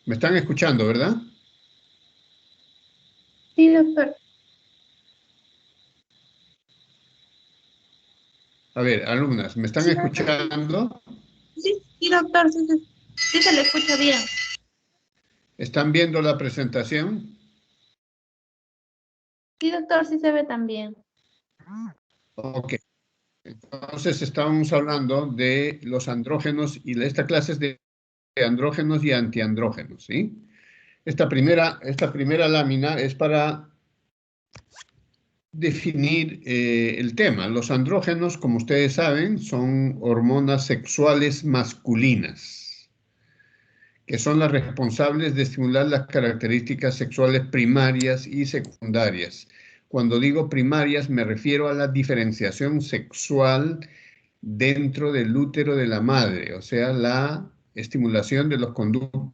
Me están escuchando, ¿verdad? Sí, doctor. A ver, alumnas, ¿me están Sí, doctor. escuchando? Sí, doctor, sí se le escucha bien. ¿Están viendo la presentación? Sí, doctor, sí se ve también. Ok. Entonces estábamos hablando de los andrógenos y esta clase es de andrógenos y antiandrógenos, ¿sí? Esta primera lámina es para definir el tema. Los andrógenos, como ustedes saben, son hormonas sexuales masculinas, que son las responsables de estimular las características sexuales primarias y secundarias. Cuando digo primarias, me refiero a la diferenciación sexual dentro del útero de la madre, o sea, la estimulación de los conductos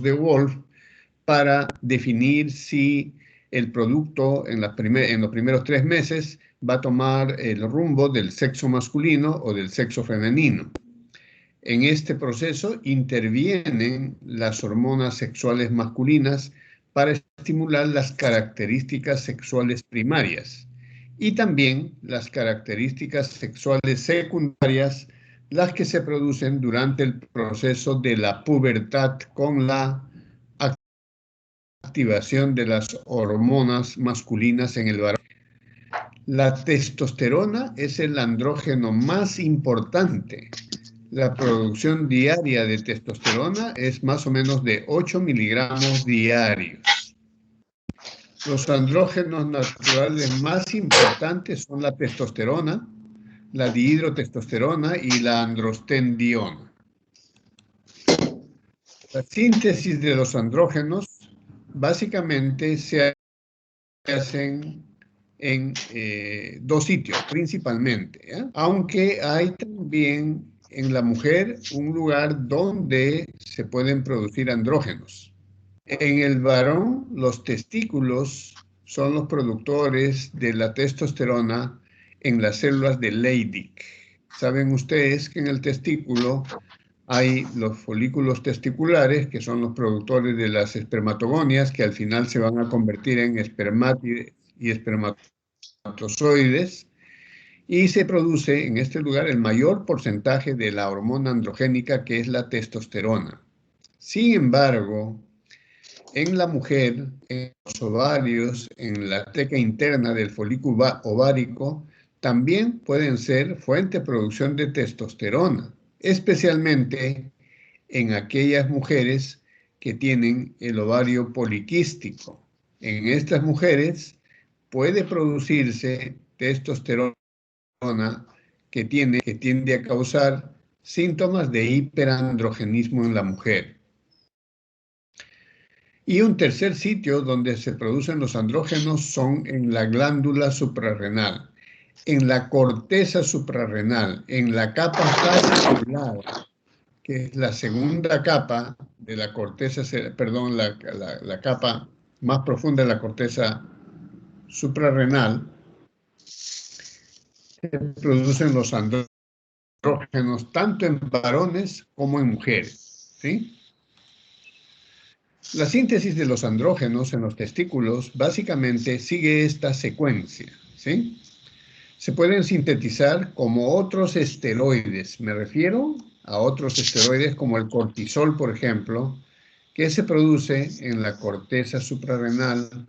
de Wolf para definir si el producto en los primeros 3 meses va a tomar el rumbo del sexo masculino o del sexo femenino. En este proceso intervienen las hormonas sexuales masculinas para estimular las características sexuales primarias y también las características sexuales secundarias, las que se producen durante el proceso de la pubertad con la activación de las hormonas masculinas en el varón. La testosterona es el andrógeno más importante. La producción diaria de testosterona es más o menos de 8 miligramos diarios. Los andrógenos naturales más importantes son la testosterona, la dihidrotestosterona y la androstendiona. La síntesis de los andrógenos básicamente se hacen en dos sitios principalmente, ¿eh? Aunque hay también en la mujer un lugar donde se pueden producir andrógenos. En el varón, los testículos son los productores de la testosterona en las células de Leydig. Saben ustedes que en el testículo hay los folículos testiculares, que son los productores de las espermatogonias, que al final se van a convertir en espermátides y espermatozoides, y se produce en este lugar el mayor porcentaje de la hormona androgénica, que es la testosterona. Sin embargo, en la mujer, en los ovarios, en la teca interna del folículo ovárico, también pueden ser fuente de producción de testosterona, especialmente en aquellas mujeres que tienen el ovario poliquístico. En estas mujeres puede producirse testosterona que tiende a causar síntomas de hiperandrogenismo en la mujer. Y un tercer sitio donde se producen los andrógenos son en la glándula suprarrenal, en la corteza suprarrenal, en la capa fascicular, que es la segunda capa de la corteza, perdón, la capa más profunda de la corteza suprarrenal, se producen los andrógenos tanto en varones como en mujeres, ¿sí? La síntesis de los andrógenos en los testículos básicamente sigue esta secuencia, ¿sí? Se pueden sintetizar como otros esteroides. Me refiero a otros esteroides como el cortisol, por ejemplo, que se produce en la corteza suprarrenal,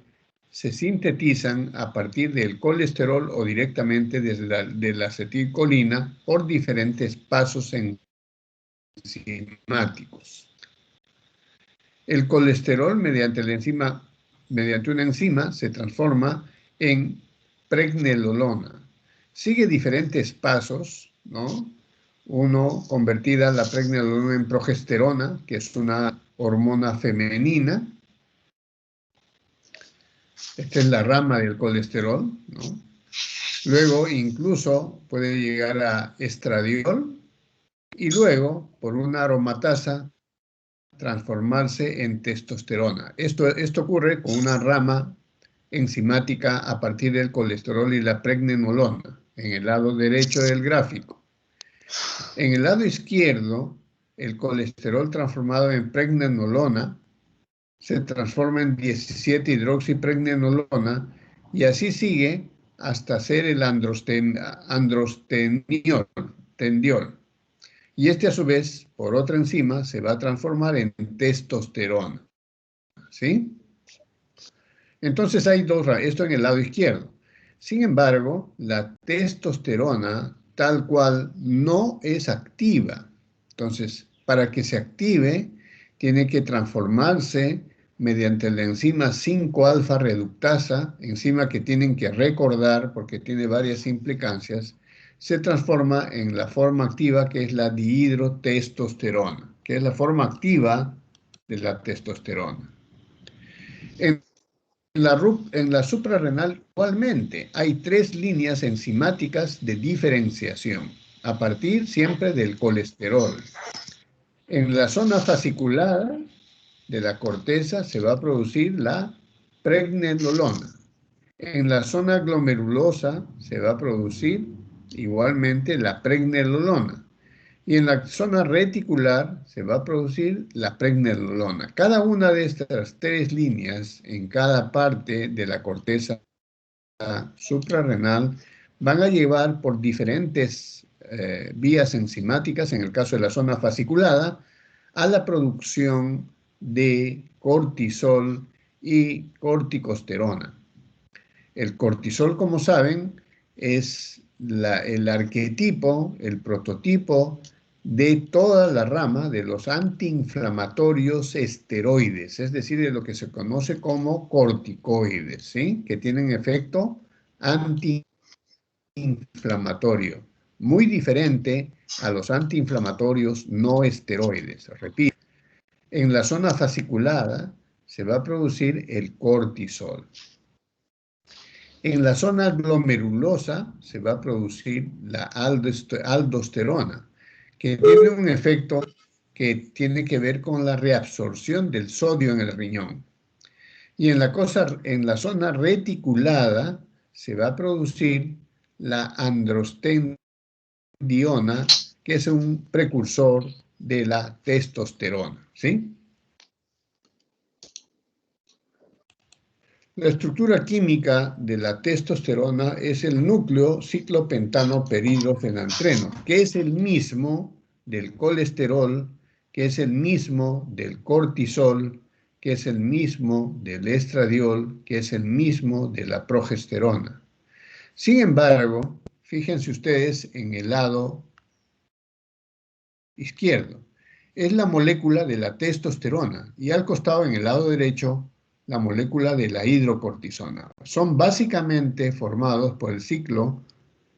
se sintetizan a partir del colesterol o directamente desde de la acetilcolina por diferentes pasos enzimáticos. El colesterol mediante una enzima se transforma en pregnenolona. Sigue diferentes pasos, ¿no? Uno, convertida la pregnenolona en progesterona, que es una hormona femenina. Esta es la rama del colesterol, ¿no? Luego incluso puede llegar a estradiol y luego, por una aromatasa, transformarse en testosterona. Esto ocurre con una rama enzimática a partir del colesterol y la pregnenolona, en el lado derecho del gráfico. En el lado izquierdo el colesterol transformado en pregnenolona se transforma en 17-hidroxipregnenolona y así sigue hasta ser el androstendiol. Y este a su vez, por otra enzima, se va a transformar en testosterona. ¿Sí? Entonces hay dos, esto en el lado izquierdo. Sin embargo, la testosterona tal cual no es activa. Entonces, para que se active, tiene que transformarse mediante la enzima 5-alfa reductasa, enzima que tienen que recordar porque tiene varias implicancias, se transforma en la forma activa que es la dihidrotestosterona, que es la forma activa de la testosterona. En la suprarrenal igualmente hay 3 líneas enzimáticas de diferenciación, a partir siempre del colesterol. En la zona fascicular de la corteza se va a producir la pregnenolona. En la zona glomerulosa se va a producir igualmente la pregnenolona. Y en la zona reticular se va a producir la pregnenolona. Cada una de estas 3 líneas en cada parte de la corteza suprarrenal van a llevar por diferentes vías enzimáticas, en el caso de la zona fasciculada, a la producción de cortisol y corticosterona. El cortisol, como saben, es el arquetipo, el prototipo de toda la rama de los antiinflamatorios esteroides, es decir, de lo que se conoce como corticoides, ¿sí? Que tienen efecto antiinflamatorio, muy diferente a los antiinflamatorios no esteroides. Repito, en la zona fasciculada se va a producir el cortisol. En la zona glomerulosa se va a producir la aldosterona, que tiene un efecto que tiene que ver con la reabsorción del sodio en el riñón. Y en la zona reticulada se va a producir la androstendiona, que es un precursor de la testosterona, ¿sí? La estructura química de la testosterona es el núcleo ciclopentano peridrofenantreno, que es el mismo del colesterol, que es el mismo del cortisol, que es el mismo del estradiol, que es el mismo de la progesterona. Sin embargo, fíjense ustedes en el lado izquierdo, es la molécula de la testosterona y al costado en el lado derecho la molécula de la hidrocortisona. Son básicamente formados por el ciclo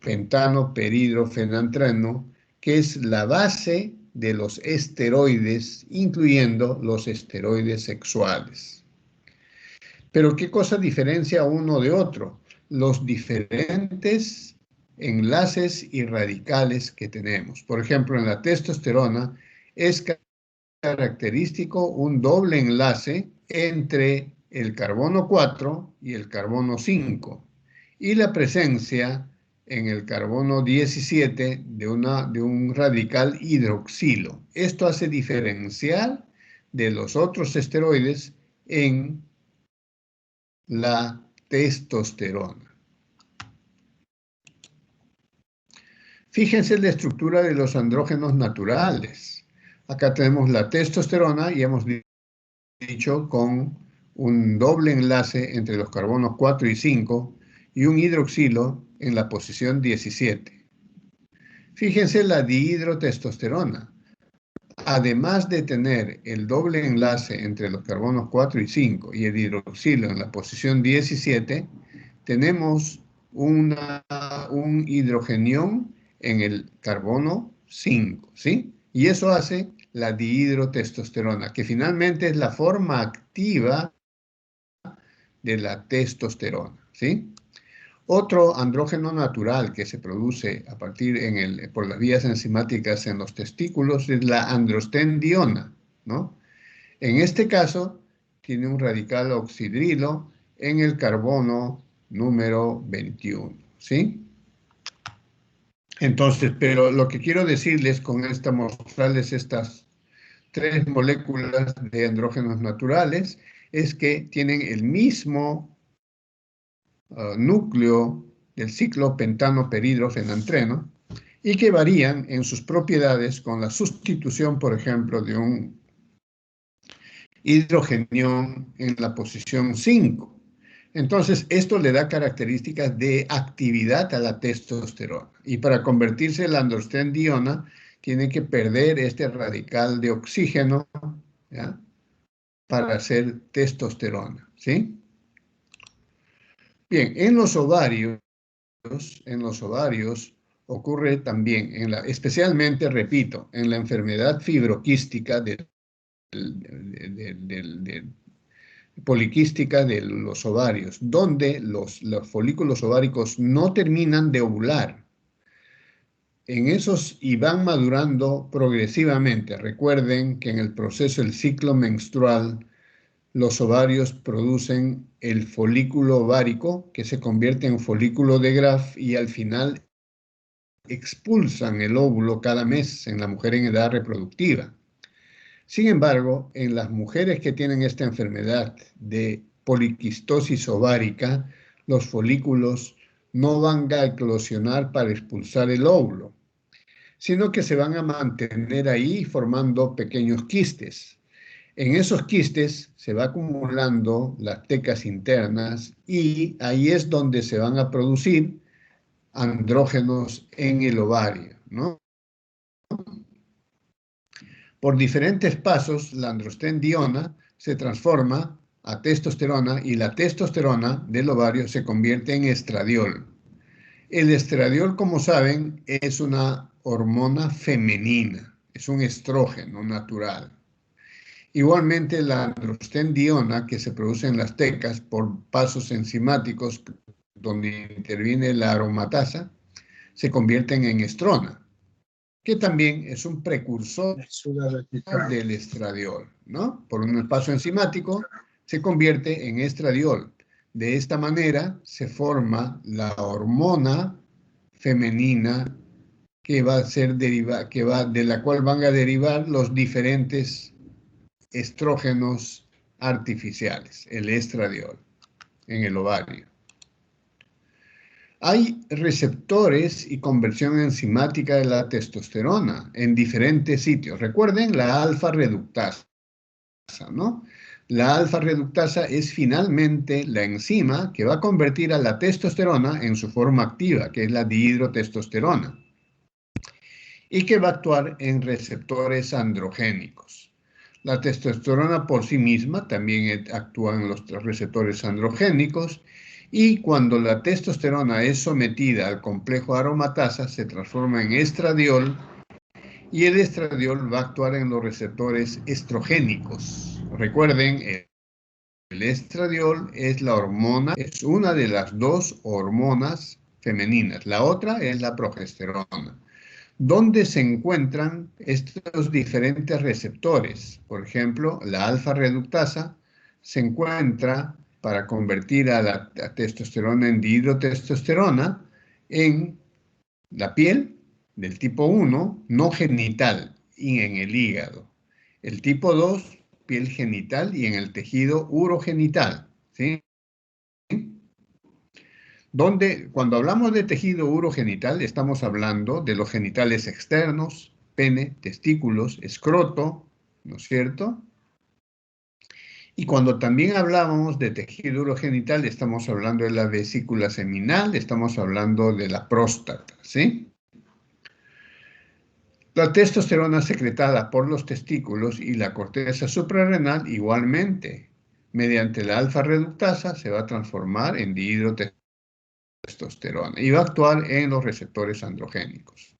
pentano-peridrofenantreno, que es la base de los esteroides, incluyendo los esteroides sexuales. Pero ¿qué cosa diferencia uno de otro? Los diferentes enlaces y radicales que tenemos. Por ejemplo, en la testosterona es característico un doble enlace entre el carbono 4 y el carbono 5 y la presencia en el carbono 17 de un radical hidroxilo. Esto hace diferencial de los otros esteroides en la testosterona. Fíjense en la estructura de los andrógenos naturales. Acá tenemos la testosterona y hemos dicho con un doble enlace entre los carbonos 4 y 5 y un hidroxilo en la posición 17. Fíjense la dihidrotestosterona. Además de tener el doble enlace entre los carbonos 4 y 5 y el hidroxilo en la posición 17, tenemos un hidrogenión en el carbono 5, ¿sí? Y eso hace la dihidrotestosterona, que finalmente es la forma activa de la testosterona, ¿sí? Otro andrógeno natural que se produce a partir por las vías enzimáticas en los testículos es la androstendiona, ¿no? En este caso, tiene un radical oxidrilo en el carbono número 21, ¿sí? Entonces, pero lo que quiero decirles con mostrarles estas tres moléculas de andrógenos naturales es que tienen el mismo núcleo del ciclo pentano-peridrofenantreno y que varían en sus propiedades con la sustitución, por ejemplo, de un hidrogenión en la posición 5. Entonces, esto le da características de actividad a la testosterona. Y para convertirse la androstenediona, tiene que perder este radical de oxígeno, ¿ya?, para hacer testosterona, ¿sí? Bien, en los ovarios ocurre también, especialmente, repito, en la enfermedad fibroquística poliquística de los ovarios, donde los folículos ováricos no terminan de ovular. En esos y van madurando progresivamente. Recuerden que en el proceso del ciclo menstrual, los ovarios producen el folículo ovárico, que se convierte en folículo de Graf, y al final expulsan el óvulo cada mes en la mujer en edad reproductiva. Sin embargo, en las mujeres que tienen esta enfermedad de poliquistosis ovárica, los folículos no van a eclosionar para expulsar el óvulo, sino que se van a mantener ahí formando pequeños quistes. En esos quistes se va acumulando las tecas internas y ahí es donde se van a producir andrógenos en el ovario, ¿no? Por diferentes pasos, la androstenediona se transforma a testosterona y la testosterona del ovario se convierte en estradiol. El estradiol, como saben, es una hormona femenina, es un estrógeno natural. Igualmente, la androstenediona, que se produce en las tecas por pasos enzimáticos donde interviene la aromatasa, se convierten en estrona, que también es un precursor del estradiol, ¿no? Por un paso enzimático se convierte en estradiol. De esta manera se forma la hormona femenina que va a ser de la cual van a derivar los diferentes estrógenos artificiales, el estradiol, en el ovario. Hay receptores y conversión enzimática de la testosterona en diferentes sitios. Recuerden la alfa-reductasa, ¿no? La alfa-reductasa es finalmente la enzima que va a convertir a la testosterona en su forma activa, que es la dihidrotestosterona, y que va a actuar en receptores androgénicos. La testosterona por sí misma también actúa en los receptores androgénicos, y cuando la testosterona es sometida al complejo aromatasa se transforma en estradiol, y el estradiol va a actuar en los receptores estrogénicos. Recuerden, el estradiol es la hormona, es una de las dos hormonas femeninas. La otra es la progesterona. ¿Dónde se encuentran estos diferentes receptores? Por ejemplo, la alfa-reductasa se encuentra para convertir a la testosterona en dihidrotestosterona en la piel del tipo 1, no genital, y en el hígado. El tipo 2, piel genital y en el tejido urogenital, ¿sí? Donde, cuando hablamos de tejido urogenital, estamos hablando de los genitales externos, pene, testículos, escroto, ¿no es cierto? Y cuando también hablamos de tejido urogenital, estamos hablando de la vesícula seminal, estamos hablando de la próstata, ¿sí? La testosterona secretada por los testículos y la corteza suprarrenal igualmente, mediante la alfa-reductasa, se va a transformar en dihidrotestosterona y va a actuar en los receptores androgénicos.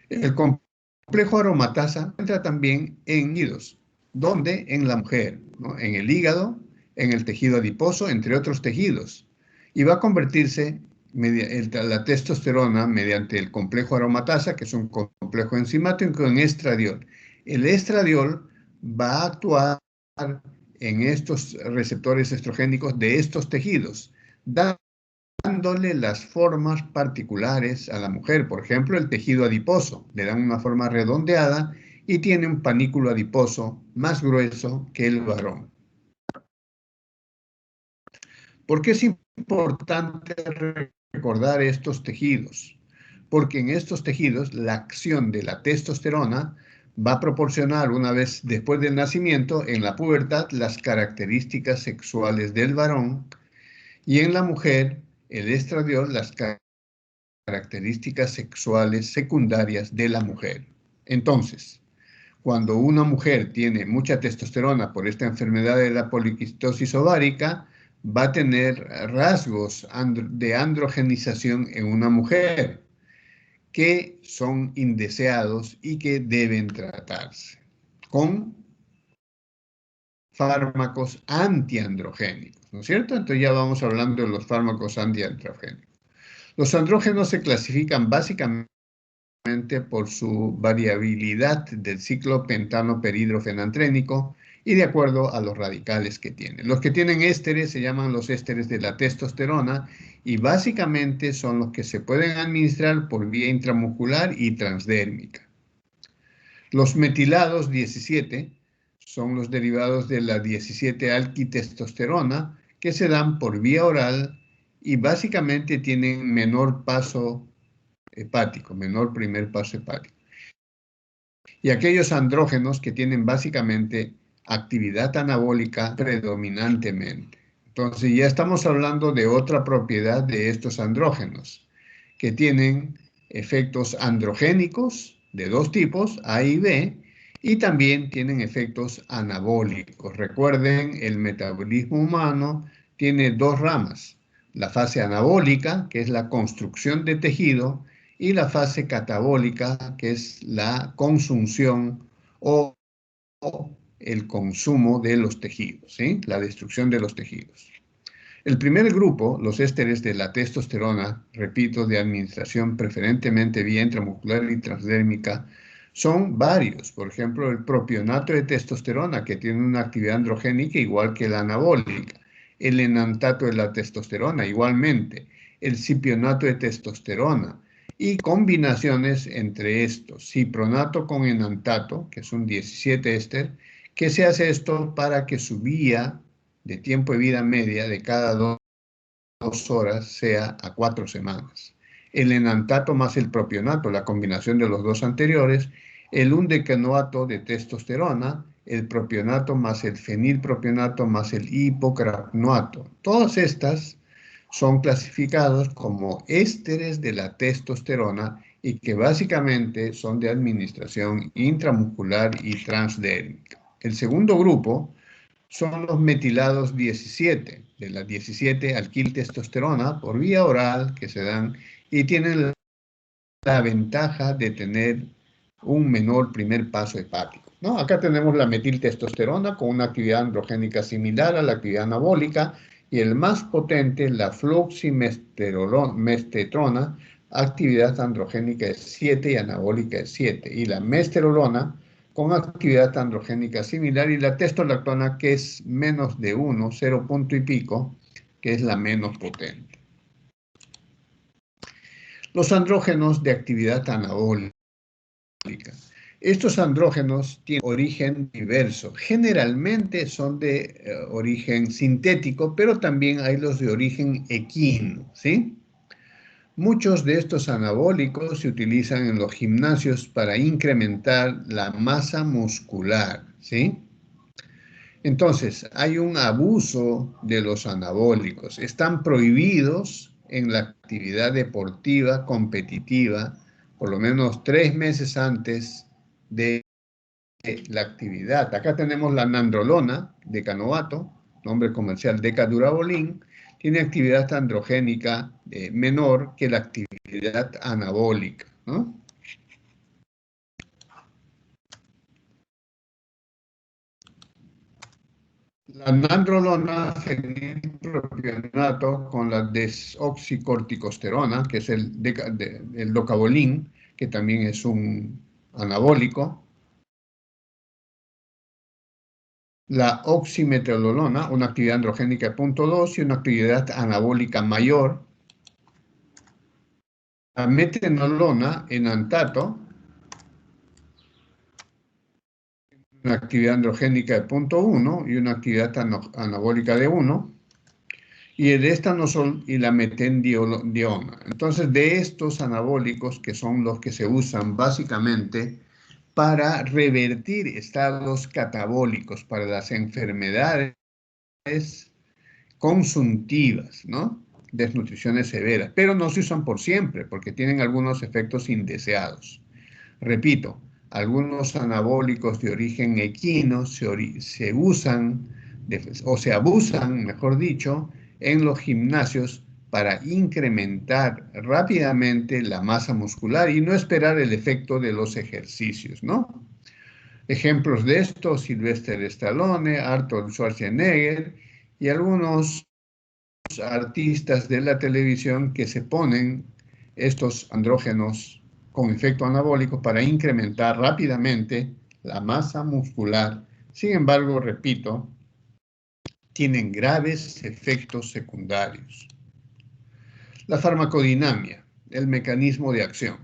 El complejo aromatasa entra también en nidos, donde en la mujer, ¿no?, en el hígado, en el tejido adiposo, entre otros tejidos, y va a convertirse la testosterona mediante el complejo aromatasa, que es un complejo enzimático, en estradiol. El estradiol va a actuar en estos receptores estrogénicos de estos tejidos, dando dándole las formas particulares a la mujer. Por ejemplo, el tejido adiposo. Le dan una forma redondeada y tiene un panículo adiposo más grueso que el varón. ¿Por qué es importante recordar estos tejidos? Porque en estos tejidos la acción de la testosterona va a proporcionar, una vez después del nacimiento, en la pubertad, las características sexuales del varón, y en la mujer, el estradiol, las características sexuales secundarias de la mujer. Entonces, cuando una mujer tiene mucha testosterona por esta enfermedad de la poliquistosis ovárica, va a tener rasgos de androgenización en una mujer que son indeseados y que deben tratarse con fármacos antiandrogénicos, ¿no es cierto? Entonces ya vamos hablando de los fármacos antiandrogénicos. Los andrógenos se clasifican básicamente por su variabilidad del ciclo pentano-perhidrofenantrénico y de acuerdo a los radicales que tienen. Los que tienen ésteres se llaman los ésteres de la testosterona y básicamente son los que se pueden administrar por vía intramuscular y transdérmica. Los metilados 17 son los derivados de la 17-alquitestosterona que se dan por vía oral y básicamente tienen menor paso hepático, menor primer paso hepático. Y aquellos andrógenos que tienen básicamente actividad anabólica predominantemente. Entonces ya estamos hablando de otra propiedad de estos andrógenos, que tienen efectos androgénicos de dos tipos, A y B, y también tienen efectos anabólicos. Recuerden, el metabolismo humano tiene dos ramas, la fase anabólica, que es la construcción de tejido, y la fase catabólica, que es la consunción o el consumo de los tejidos, ¿sí? La destrucción de los tejidos. El primer grupo, los ésteres de la testosterona, repito, de administración preferentemente vía intramuscular y transdérmica, son varios. Por ejemplo, el propionato de testosterona, que tiene una actividad androgénica igual que la anabólica. El enantato de la testosterona, igualmente. El cipionato de testosterona. Y combinaciones entre estos. Cipronato con enantato, que es un 17 éster, que se hace esto para que su vía de tiempo de vida media de cada 2 horas sea a 4 semanas. El enantato más el propionato, la combinación de los dos anteriores, el undecanoato de testosterona, el propionato más el fenilpropionato más el hipocranoato. Todas estas son clasificados como ésteres de la testosterona y que básicamente son de administración intramuscular y transdérmica. El segundo grupo son los metilados 17, de la 17-alquiltestosterona por vía oral que se dan y tienen la ventaja de tener un menor primer paso hepático, ¿no? Acá tenemos la metiltestosterona con una actividad androgénica similar a la actividad anabólica y el más potente, la fluoximestrona, actividad androgénica es 7 y anabólica es 7. Y la mesterolona con actividad androgénica similar y la testolactona que es menos de 1, 0 punto y pico, que es la menos potente. Los andrógenos de actividad anabólica. Estos andrógenos tienen origen diverso. Generalmente son de origen sintético, pero también hay los de origen equino, ¿sí? Muchos de estos anabólicos se utilizan en los gimnasios para incrementar la masa muscular, ¿sí? Entonces, hay un abuso de los anabólicos. Están prohibidos en la actividad deportiva competitiva por lo menos 3 meses antes de la actividad. Acá tenemos la nandrolona, decanoato, nombre comercial decadurabolín, tiene actividad androgénica menor que la actividad anabólica, ¿no? La nandrolona fenilpropionato con la desoxicorticosterona, que es el docabolín, que también es un anabólico. La oximetrolona, una actividad androgénica de 0.2 y una actividad anabólica mayor. La metenolona enantato, una actividad androgénica de 0,1 y una actividad anabólica de 1, y el estanosol y la metendiona. Entonces, de estos anabólicos, que son los que se usan básicamente para revertir estados catabólicos, para las enfermedades consuntivas, ¿no? Desnutriciones severas, pero no se usan por siempre porque tienen algunos efectos indeseados. Repito, algunos anabólicos de origen equino se usan o se abusan, mejor dicho, en los gimnasios para incrementar rápidamente la masa muscular y no esperar el efecto de los ejercicios, ¿no? Ejemplos de esto: Sylvester Stallone, Arnold Schwarzenegger y algunos artistas de la televisión que se ponen estos andrógenos con efecto anabólico para incrementar rápidamente la masa muscular. Sin embargo, repito, tienen graves efectos secundarios. La farmacodinamia, el mecanismo de acción.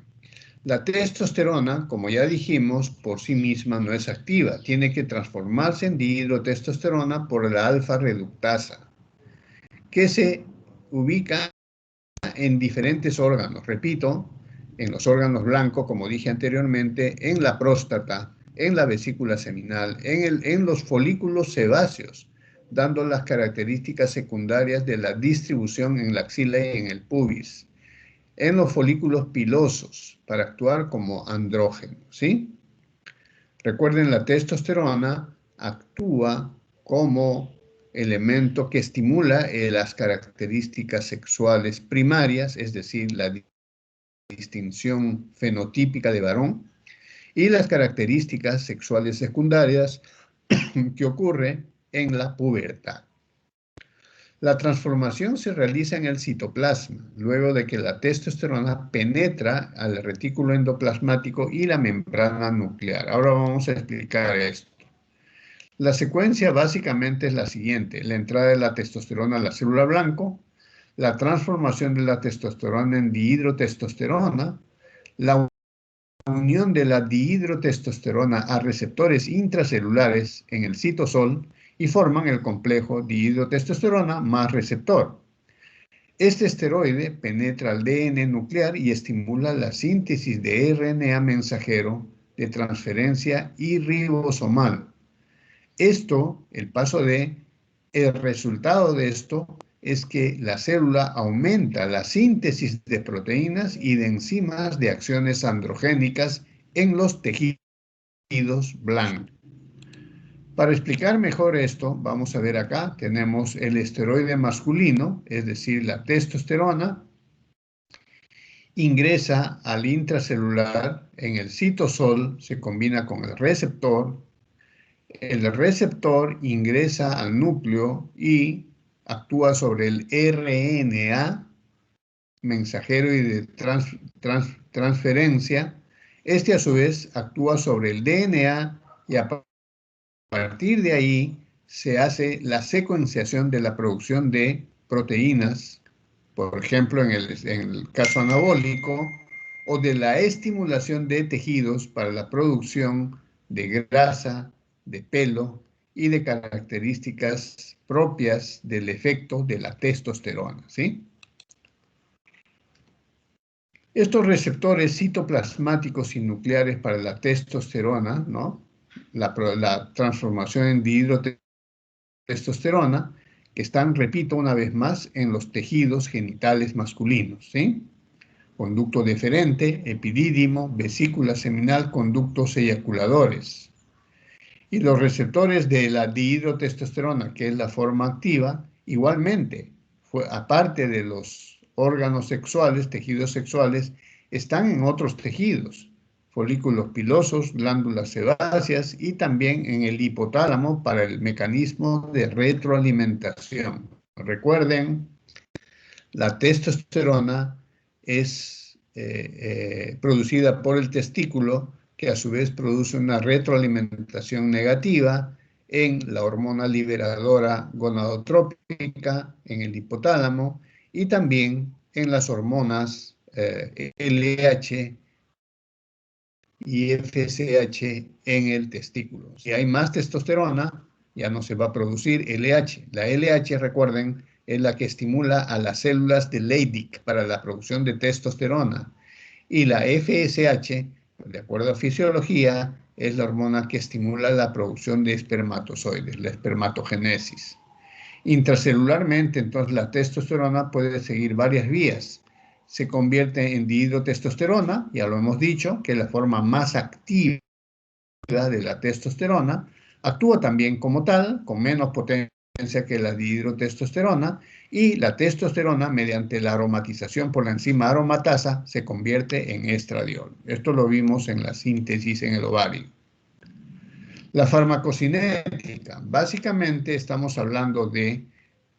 La testosterona, como ya dijimos, por sí misma no es activa. Tiene que transformarse en dihidrotestosterona por la alfa-reductasa, que se ubica en diferentes órganos. Repito, en los órganos blancos, como dije anteriormente, en la próstata, en la vesícula seminal, en los folículos sebáceos, dando las características secundarias de la distribución en la axila y en el pubis, en los folículos pilosos, para actuar como andrógeno, ¿sí? Recuerden, la testosterona actúa como elemento que estimula las características sexuales primarias, es decir, la distinción fenotípica de varón, y las características sexuales secundarias que ocurre en la pubertad. La transformación se realiza en el citoplasma, luego de que la testosterona penetra al retículo endoplasmático y la membrana nuclear. Ahora vamos a explicar esto. La secuencia básicamente es la siguiente: la entrada de la testosterona a la célula blanco, la transformación de la testosterona en dihidrotestosterona, la unión de la dihidrotestosterona a receptores intracelulares en el citosol y forman el complejo dihidrotestosterona más receptor. Este esteroide penetra al ADN nuclear y estimula la síntesis de RNA mensajero de transferencia y ribosomal. El resultado de esto es que la célula aumenta la síntesis de proteínas y de enzimas de acciones androgénicas en los tejidos blancos. Para explicar mejor esto, vamos a ver acá, tenemos el esteroide masculino, es decir, la testosterona, ingresa al intracelular en el citosol, se combina con el receptor ingresa al núcleo y actúa sobre el RNA mensajero y de transferencia. Este a su vez actúa sobre el DNA y a partir de ahí se hace la secuenciación de la producción de proteínas, por ejemplo en el caso anabólico, o de la estimulación de tejidos para la producción de grasa, de pelo y de características propias del efecto de la testosterona, ¿sí? Estos receptores citoplasmáticos y nucleares para la testosterona, ¿no? La transformación en dihidrotestosterona, que están, repito una vez más, en los tejidos genitales masculinos, ¿sí? Conducto deferente, epidídimo, vesícula seminal, conductos eyaculadores. Y los receptores de la dihidrotestosterona, que es la forma activa, igualmente, aparte de los órganos sexuales, tejidos sexuales, están en otros tejidos, folículos pilosos, glándulas sebáceas y también en el hipotálamo para el mecanismo de retroalimentación. Recuerden, la testosterona es producida por el testículo, que a su vez produce una retroalimentación negativa en la hormona liberadora gonadotrópica, en el hipotálamo, y también en las hormonas LH y FSH en el testículo. Si hay más testosterona, ya no se va a producir LH. La LH, recuerden, es la que estimula a las células de Leydig para la producción de testosterona. Y la FSH, de acuerdo a fisiología, es la hormona que estimula la producción de espermatozoides, la espermatogénesis. Intracelularmente, entonces, la testosterona puede seguir varias vías. Se convierte en dihidrotestosterona, ya lo hemos dicho, que es la forma más activa de la testosterona. Actúa también como tal, con menos potencia que la dihidrotestosterona, y la testosterona, mediante la aromatización por la enzima aromatasa, se convierte en estradiol. Esto lo vimos en la síntesis en el ovario. La farmacocinética, básicamente estamos hablando de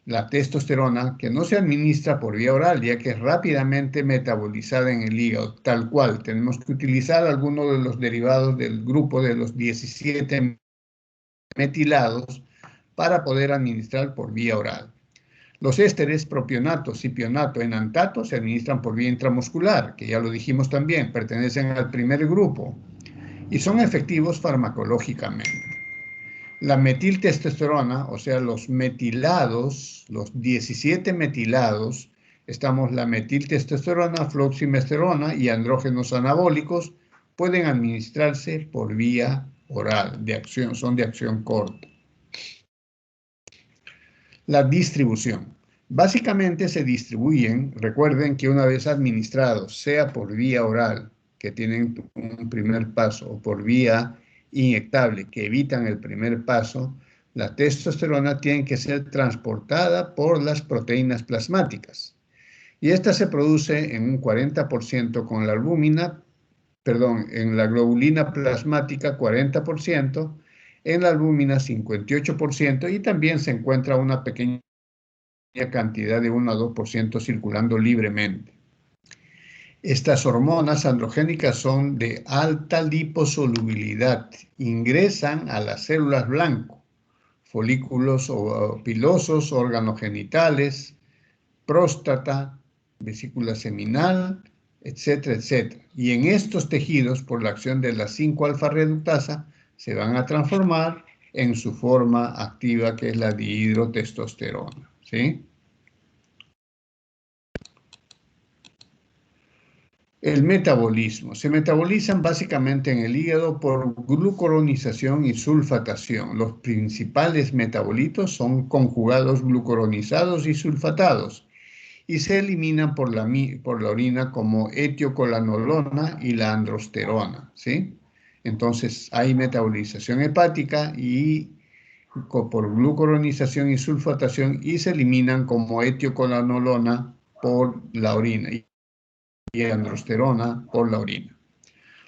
la testosterona que no se administra por vía oral, ya que es rápidamente metabolizada en el hígado, tal cual. Tenemos que utilizar algunos de los derivados del grupo de los 17 metilados para poder administrar por vía oral. Los ésteres propionato, cipionato, enantato se administran por vía intramuscular, que ya lo dijimos también, pertenecen al primer grupo y son efectivos farmacológicamente. La metiltestosterona, o sea, los metilados, los 17 metilados, estamos la metiltestosterona, floximesterona y andrógenos anabólicos, pueden administrarse por vía oral, son de acción corta. La distribución. Básicamente se distribuyen, recuerden que una vez administrados, sea por vía oral, que tienen un primer paso, o por vía inyectable, que evitan el primer paso, la testosterona tiene que ser transportada por las proteínas plasmáticas. Y esta se produce en un 40% con la albúmina, en la globulina plasmática 40%, en la albúmina 58% y también se encuentra una pequeña cantidad de 1 a 2% circulando libremente. Estas hormonas androgénicas son de alta liposolubilidad, ingresan a las células blanco, folículos pilosos, órganos genitales, próstata, vesícula seminal, etcétera, etcétera. Y en estos tejidos, por la acción de la 5-alfa reductasa, se van a transformar en su forma activa, que es la dihidrotestosterona, ¿sí? El metabolismo. Se metabolizan básicamente en el hígado por glucuronización y sulfatación. Los principales metabolitos son conjugados glucuronizados y sulfatados y se eliminan por la orina como etiocolanolona y la androsterona, ¿sí? Entonces hay metabolización hepática y por glucuronización y sulfatación y se eliminan como etiocolanolona por la orina y androsterona por la orina.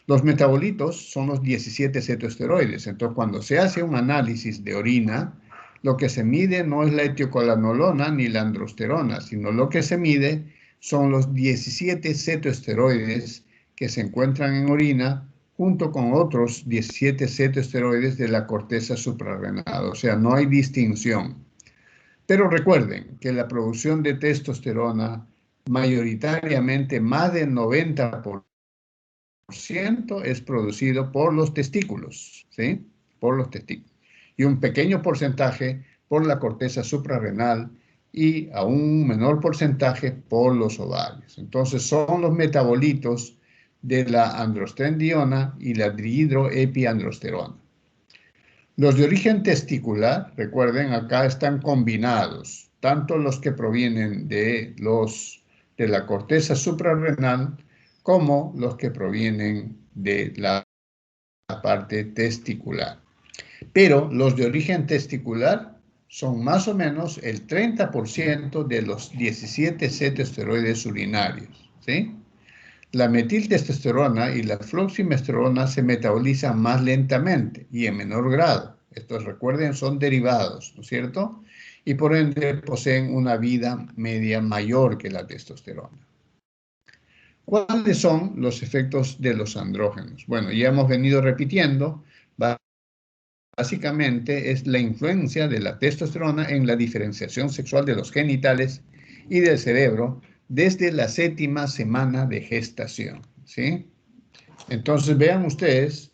Los metabolitos son los 17 cetoesteroides. Entonces, cuando se hace un análisis de orina, lo que se mide no es la etiocolanolona ni la androsterona, sino lo que se mide son los 17 cetoesteroides que se encuentran en orina junto con otros 17 cetoesteroides de la corteza suprarrenal. O sea, no hay distinción. Pero recuerden que la producción de testosterona, mayoritariamente más del 90% es producido por los testículos, ¿sí? Por los testículos. Y un pequeño porcentaje por la corteza suprarrenal y a un menor porcentaje por los ovarios. Entonces son los metabolitos de la androstendiona y la dihidroepiandrosterona. Los de origen testicular, recuerden, acá están combinados, tanto los que provienen de la corteza suprarrenal como los que provienen de la parte testicular. Pero los de origen testicular son más o menos el 30% de los 17 cetoesteroides urinarios, ¿sí? La metiltestosterona y la floximesterona se metabolizan más lentamente y en menor grado. Estos, recuerden, son derivados, ¿no es cierto? Y por ende poseen una vida media mayor que la testosterona. ¿Cuáles son los efectos de los andrógenos? Bueno, ya hemos venido repitiendo. Básicamente es la influencia de la testosterona en la diferenciación sexual de los genitales y del cerebro, desde la 7ª semana de gestación, ¿sí? Entonces, vean ustedes,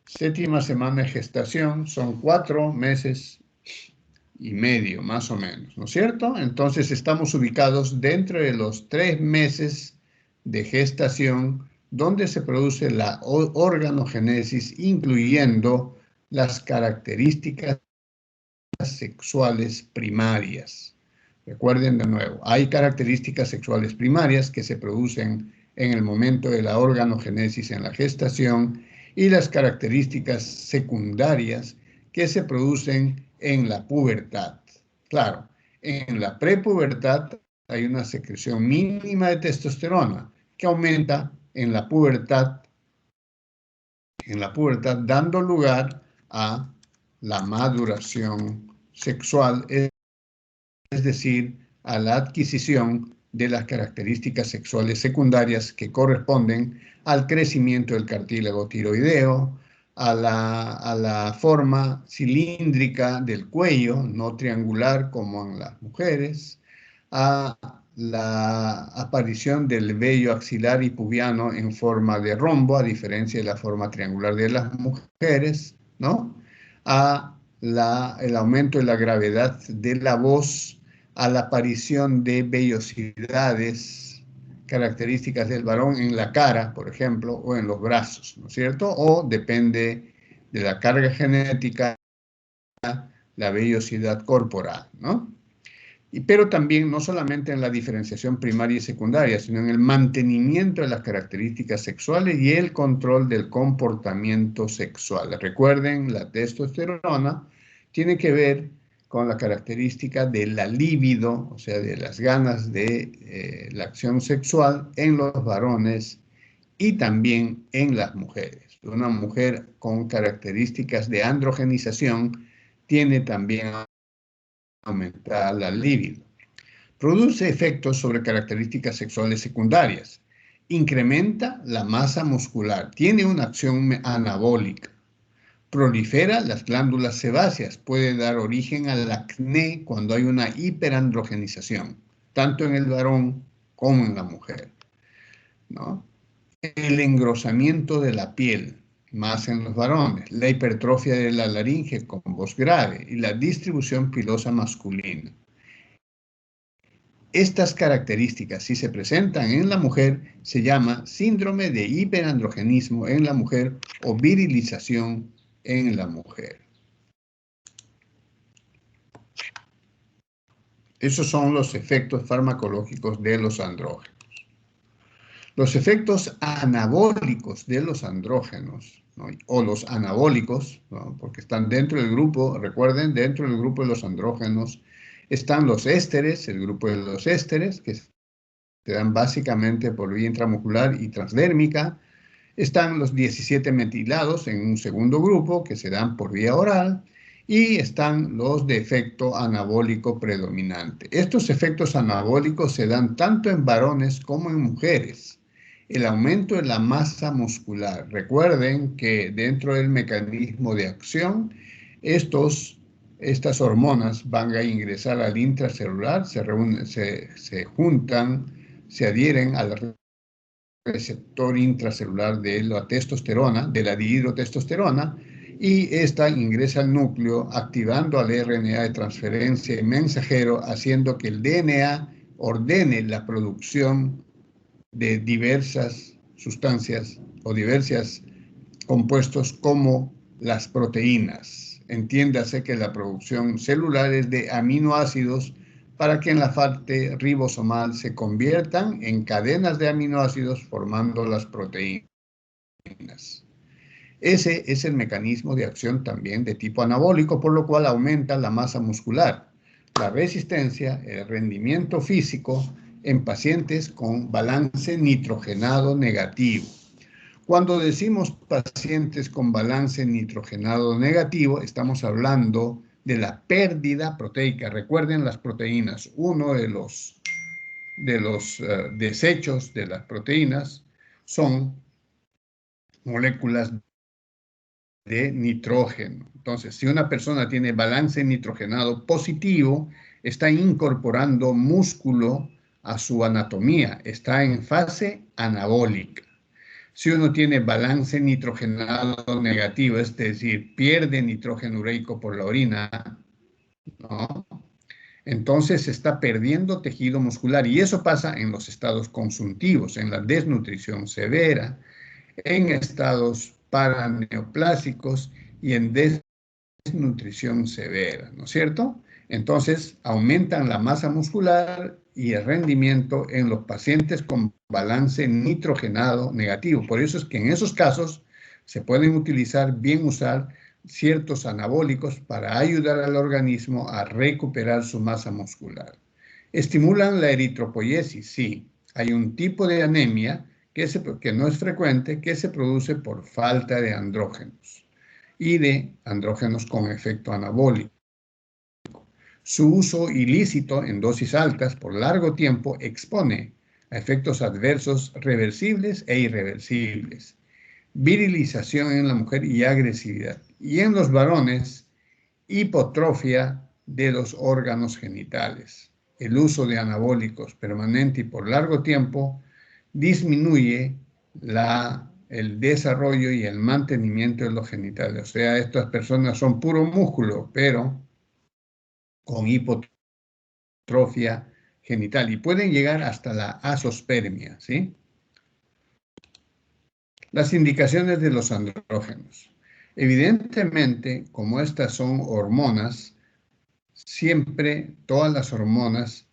7ª semana de gestación son 4 meses y medio, más o menos, ¿no es cierto? Entonces, estamos ubicados dentro de los 3 meses de gestación, donde se produce la organogénesis, incluyendo las características sexuales primarias. Recuerden de nuevo, hay características sexuales primarias que se producen en el momento de la organogénesis en la gestación y las características secundarias que se producen en la pubertad. Claro, en la prepubertad hay una secreción mínima de testosterona que aumenta en la pubertad, dando lugar a la maduración sexual, es decir, a la adquisición de las características sexuales secundarias que corresponden al crecimiento del cartílago tiroideo, a la forma cilíndrica del cuello, no triangular como en las mujeres, a la aparición del vello axilar y pubiano en forma de rombo, a diferencia de la forma triangular de las mujeres, ¿no? El aumento de la gravedad de la voz, a la aparición de vellosidades características del varón en la cara, por ejemplo, o en los brazos, ¿no es cierto? O depende de la carga genética, la vellosidad corporal, ¿no? Pero también no solamente en la diferenciación primaria y secundaria, sino en el mantenimiento de las características sexuales y el control del comportamiento sexual. Recuerden, la testosterona tiene que ver con la característica de la libido, o sea, de las ganas de la acción sexual en los varones y también en las mujeres. Una mujer con características de androgenización tiene también aumentada la libido. Produce efectos sobre características sexuales secundarias. Incrementa la masa muscular. Tiene una acción anabólica. Prolifera las glándulas sebáceas. Puede dar origen al acné cuando hay una hiperandrogenización, tanto en el varón como en la mujer, ¿no? El engrosamiento de la piel, más en los varones. La hipertrofia de la laringe con voz grave y la distribución pilosa masculina. Estas características, si se presentan en la mujer, se llama síndrome de hiperandrogenismo en la mujer o virilización en la mujer. Esos son los efectos farmacológicos de los andrógenos. Los efectos anabólicos de los andrógenos, ¿no? O los anabólicos, ¿no? Porque están dentro del grupo, recuerden, dentro del grupo de los andrógenos están los ésteres, el grupo de los ésteres, que se dan básicamente por vía intramuscular y transdérmica. Están los 17 metilados en un segundo grupo que se dan por vía oral y están los de efecto anabólico predominante. Estos efectos anabólicos se dan tanto en varones como en mujeres. El aumento de la masa muscular. Recuerden que dentro del mecanismo de acción, estas hormonas van a ingresar al intracelular, se juntan, se adhieren al receptor intracelular de la testosterona, de la dihidrotestosterona, y esta ingresa al núcleo activando al RNA de transferencia mensajero, haciendo que el DNA ordene la producción de diversas sustancias o diversos compuestos como las proteínas. Entiéndase que la producción celular es de aminoácidos para que en la parte ribosomal se conviertan en cadenas de aminoácidos formando las proteínas. Ese es el mecanismo de acción también de tipo anabólico, por lo cual aumenta la masa muscular, la resistencia, el rendimiento físico en pacientes con balance nitrogenado negativo. Cuando decimos pacientes con balance nitrogenado negativo, estamos hablando de la pérdida proteica. Recuerden las proteínas. Uno de los desechos de las proteínas son moléculas de nitrógeno. Entonces, si una persona tiene balance nitrogenado positivo, está incorporando músculo a su anatomía, está en fase anabólica. Si uno tiene balance nitrogenado negativo, es decir, pierde nitrógeno ureico por la orina, ¿no? Entonces se está perdiendo tejido muscular y eso pasa en los estados consuntivos, en la desnutrición severa, en estados paraneoplásicos y en desnutrición severa, ¿no es cierto? Entonces aumentan la masa muscular y el rendimiento en los pacientes con balance nitrogenado negativo. Por eso es que en esos casos se pueden utilizar, bien usar ciertos anabólicos para ayudar al organismo a recuperar su masa muscular. ¿Estimulan la eritropoiesis? Sí. Hay un tipo de anemia que no es frecuente, que se produce por falta de andrógenos y de andrógenos con efecto anabólico. Su uso ilícito en dosis altas por largo tiempo expone a efectos adversos reversibles e irreversibles, virilización en la mujer y agresividad. Y en los varones, hipotrofia de los órganos genitales. El uso de anabólicos permanente y por largo tiempo disminuye el desarrollo y el mantenimiento de los genitales. O sea, estas personas son puro músculo, pero con hipotrofia genital y pueden llegar hasta la azospermia, ¿sí? Las indicaciones de los andrógenos. Evidentemente, como estas son hormonas, siempre todas las hormonas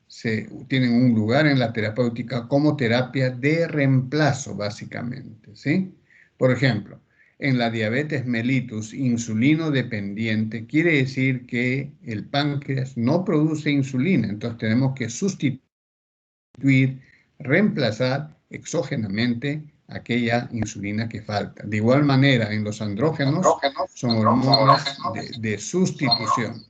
tienen un lugar en la terapéutica como terapia de reemplazo, básicamente, ¿sí? Por ejemplo, en la diabetes mellitus, insulino dependiente, quiere decir que el páncreas no produce insulina, entonces tenemos que sustituir, reemplazar exógenamente aquella insulina que falta. De igual manera, en los andrógenos son hormonas de sustitución.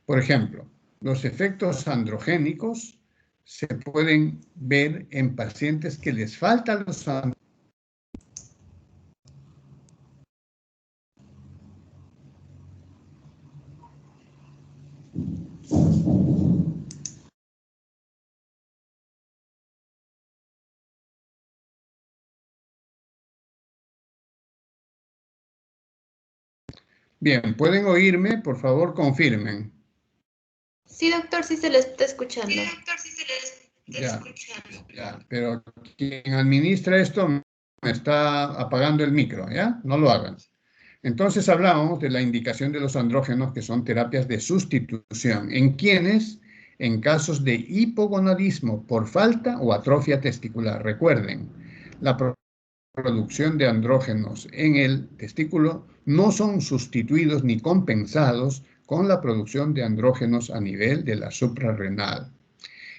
Por ejemplo, los efectos androgénicos se pueden ver en pacientes que les faltan los andrógenos. Bien, ¿pueden oírme? Por favor, confirmen. Sí, doctor, sí se le está escuchando. Ya, pero quien administra esto me está apagando el micro, ¿ya? No lo hagan. Entonces hablamos de la indicación de los andrógenos, que son terapias de sustitución. ¿En quiénes? En casos de hipogonadismo por falta o atrofia testicular. Recuerden, la producción de andrógenos en el testículo no son sustituidos ni compensados con la producción de andrógenos a nivel de la suprarrenal.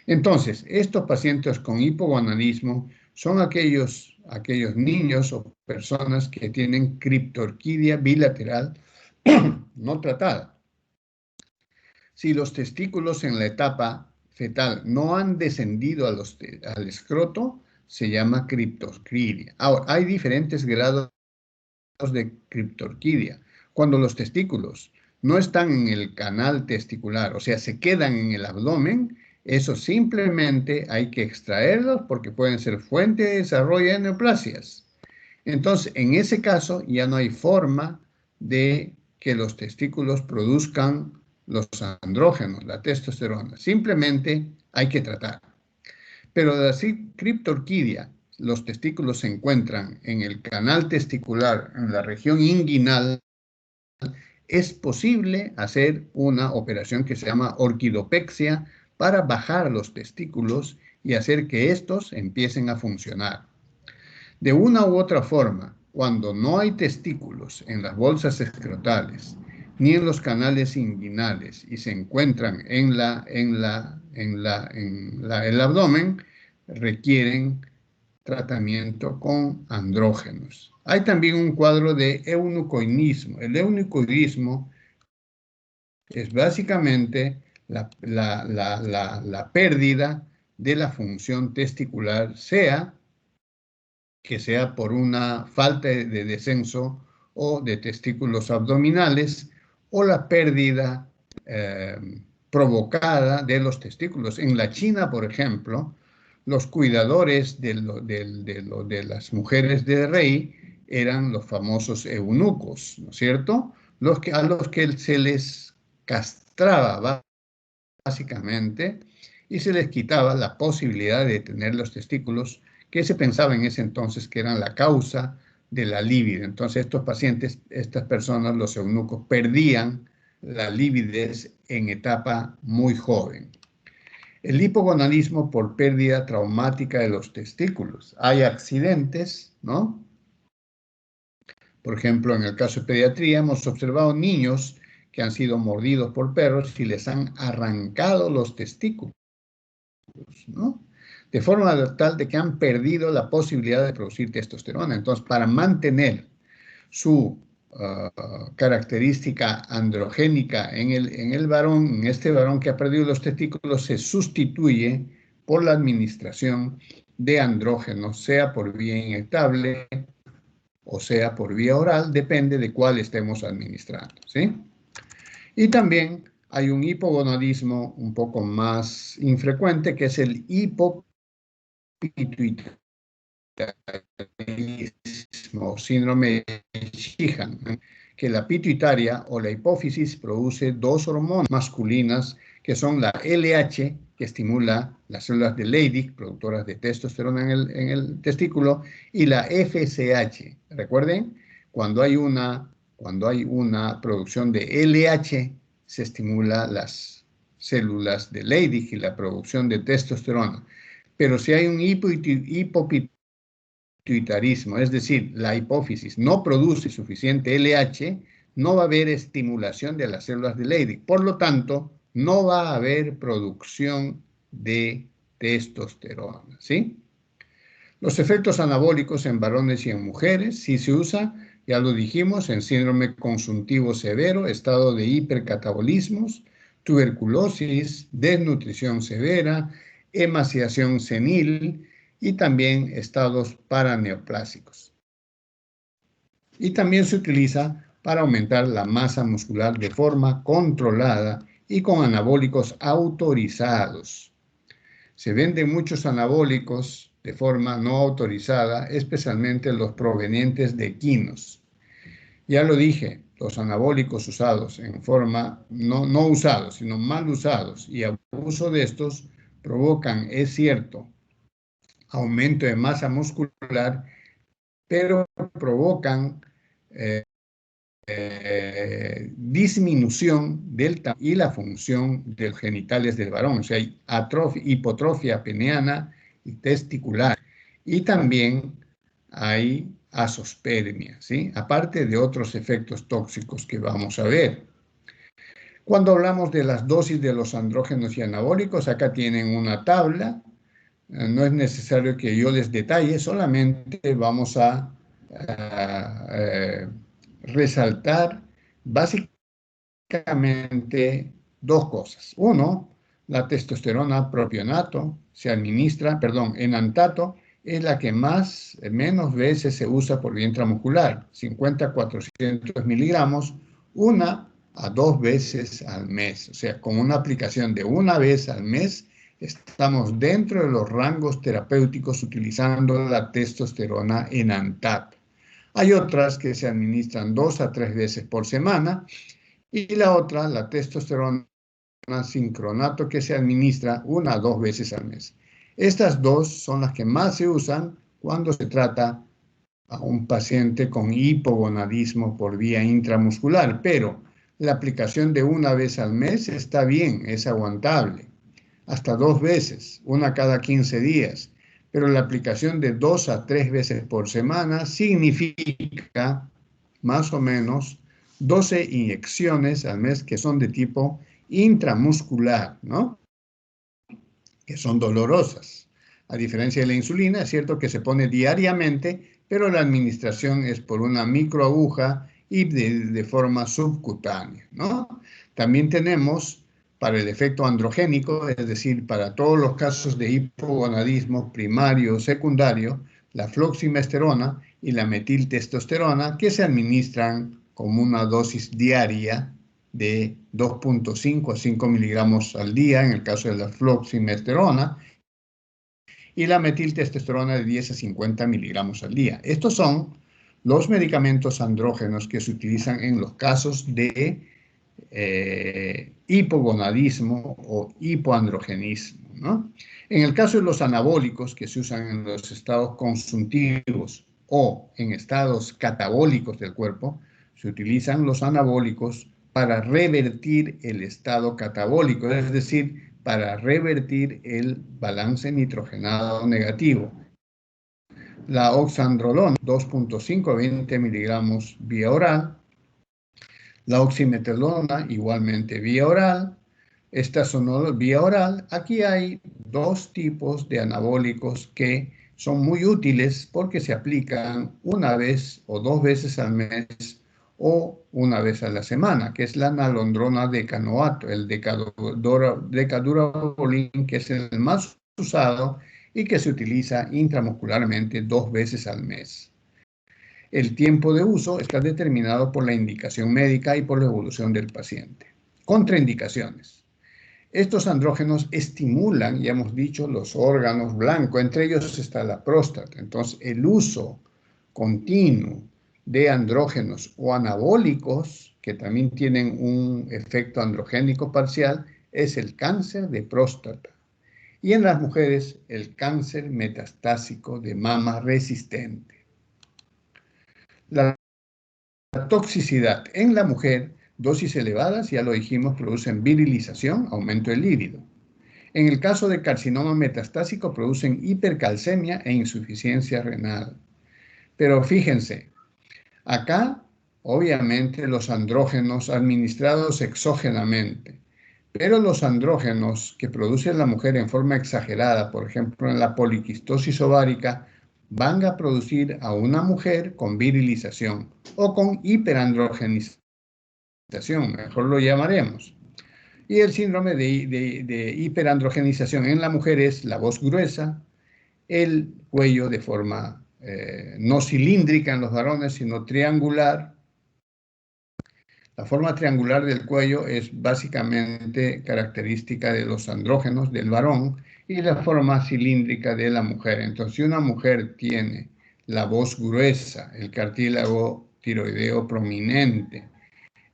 Entonces, estos pacientes con hipogonadismo son aquellos niños o personas que tienen criptorquidia bilateral no tratada. Si los testículos en la etapa fetal no han descendido al escroto, se llama criptorquidia. Ahora, hay diferentes grados de criptorquidia. Cuando los testículos no están en el canal testicular, o sea, se quedan en el abdomen, eso simplemente hay que extraerlos porque pueden ser fuente de desarrollo de neoplasias. Entonces, en ese caso ya no hay forma de que los testículos produzcan los andrógenos, la testosterona. Simplemente hay que tratar. Pero de la criptorquidia, los testículos se encuentran en el canal testicular, en la región inguinal, es posible hacer una operación que se llama orquidopexia para bajar los testículos y hacer que estos empiecen a funcionar. De una u otra forma, cuando no hay testículos en las bolsas escrotales ni en los canales inguinales y se encuentran en el abdomen, requieren tratamiento con andrógenos. Hay también un cuadro de eunucoidismo. El eunucoidismo es básicamente la pérdida de la función testicular, sea que sea por una falta de descenso o de testículos abdominales o la pérdida provocada de los testículos. En la China, por ejemplo, los cuidadores de las mujeres de rey eran los famosos eunucos, ¿no es cierto? A los que se les castraba básicamente y se les quitaba la posibilidad de tener los testículos que se pensaba en ese entonces que eran la causa de la libido. Entonces estos pacientes, estas personas, los eunucos, perdían la lividez en etapa muy joven. El hipogonadismo por pérdida traumática de los testículos. Hay accidentes, ¿no? Por ejemplo, en el caso de pediatría hemos observado niños que han sido mordidos por perros y les han arrancado los testículos, ¿no? De forma tal de que han perdido la posibilidad de producir testosterona. Entonces, para mantener su característica androgénica en el varón, en este varón que ha perdido los testículos, se sustituye por la administración de andrógenos, sea por vía inyectable o sea por vía oral, depende de cuál estemos administrando, ¿sí? Y también hay un hipogonadismo un poco más infrecuente, que es el hipopituitarismo, síndrome de Sheehan, que la pituitaria o la hipófisis produce dos hormonas masculinas que son la LH, que estimula las células de Leydig, productoras de testosterona en el testículo, y la FSH. Recuerden, cuando hay una producción de LH, se estimula las células de Leydig y la producción de testosterona. Pero si hay un hipopituitarismo, es decir, la hipófisis no produce suficiente LH, no va a haber estimulación de las células de Leydig. Por lo tanto, no va a haber producción de testosterona, ¿sí? Los efectos anabólicos en varones y en mujeres, sí se usa, ya lo dijimos, en síndrome consuntivo severo, estado de hipercatabolismos, tuberculosis, desnutrición severa, emaciación senil y también estados paraneoplásicos. Y también se utiliza para aumentar la masa muscular de forma controlada y con anabólicos autorizados. Se venden muchos anabólicos de forma no autorizada, especialmente los provenientes de equinos. Ya lo dije, los anabólicos usados en forma, no usados, sino mal usados y abuso de estos provocan, es cierto, aumento de masa muscular, pero provocan disminución del tamaño y la función de los genitales del varón, o sea, hay hipotrofia peniana y testicular, y también hay azospermia, ¿sí? Aparte de otros efectos tóxicos que vamos a ver. Cuando hablamos de las dosis de los andrógenos y anabólicos, acá tienen una tabla, no es necesario que yo les detalle, solamente vamos a resaltar básicamente dos cosas. Uno, la testosterona propionato se administra, enantato, es la que menos veces se usa por vía intramuscular, 50 a 400 miligramos, 1 a 2 veces al mes. O sea, con una aplicación de 1 vez al mes, estamos dentro de los rangos terapéuticos utilizando la testosterona enantato. Hay otras que se administran 2 a 3 veces por semana y la otra, la testosterona sincronato, que se administra 1 a 2 veces al mes. Estas dos son las que más se usan cuando se trata a un paciente con hipogonadismo por vía intramuscular, pero la aplicación de 1 vez al mes está bien, es aguantable. Hasta 2 veces, 1 cada 15 días. Pero la aplicación de 2 a 3 veces por semana significa más o menos 12 inyecciones al mes que son de tipo intramuscular, ¿no? Que son dolorosas. A diferencia de la insulina, es cierto que se pone diariamente, pero la administración es por una microaguja y de forma subcutánea, ¿no? También tenemos para el efecto androgénico, es decir, para todos los casos de hipogonadismo primario o secundario, la floximesterona y la metiltestosterona, que se administran como una dosis diaria de 2.5 a 5 miligramos al día, en el caso de la fluoximesterona, y la metiltestosterona de 10 a 50 miligramos al día. Estos son los medicamentos andrógenos que se utilizan en los casos de hipogonadismo o hipoandrogenismo, ¿no? En el caso de los anabólicos que se usan en los estados consuntivos o en estados catabólicos del cuerpo, se utilizan los anabólicos para revertir el estado catabólico, es decir, para revertir el balance nitrogenado negativo. La oxandrolona, 2.5 a 20 miligramos vía oral. La oximeterona, igualmente vía oral. Estas son vía oral. Aquí hay dos tipos de anabólicos que son muy útiles porque se aplican una vez o dos veces al mes o una vez a la semana, que es la nalondrona decanoato, el decadurabolín, que es el más usado y que se utiliza intramuscularmente dos veces al mes. El tiempo de uso está determinado por la indicación médica y por la evolución del paciente. Contraindicaciones. Estos andrógenos estimulan, ya hemos dicho, los órganos blancos, entre ellos está la próstata. Entonces, el uso continuo de andrógenos o anabólicos, que también tienen un efecto androgénico parcial, es el cáncer de próstata. Y en las mujeres, el cáncer metastásico de mama resistente. La toxicidad en la mujer, dosis elevadas, ya lo dijimos, producen virilización, aumento del líbido. En el caso de carcinoma metastásico, producen hipercalcemia e insuficiencia renal. Pero fíjense, acá, obviamente, los andrógenos administrados exógenamente, pero los andrógenos que produce la mujer en forma exagerada, por ejemplo, en la poliquistosis ovárica, van a producir a una mujer con virilización o con hiperandrogenización, mejor lo llamaremos. Y el síndrome de hiperandrogenización en la mujer es la voz gruesa, el cuello de forma no cilíndrica en los varones, sino triangular. La forma triangular del cuello es básicamente característica de los andrógenos del varón y la forma cilíndrica de la mujer. Entonces, si una mujer tiene la voz gruesa, el cartílago tiroideo prominente,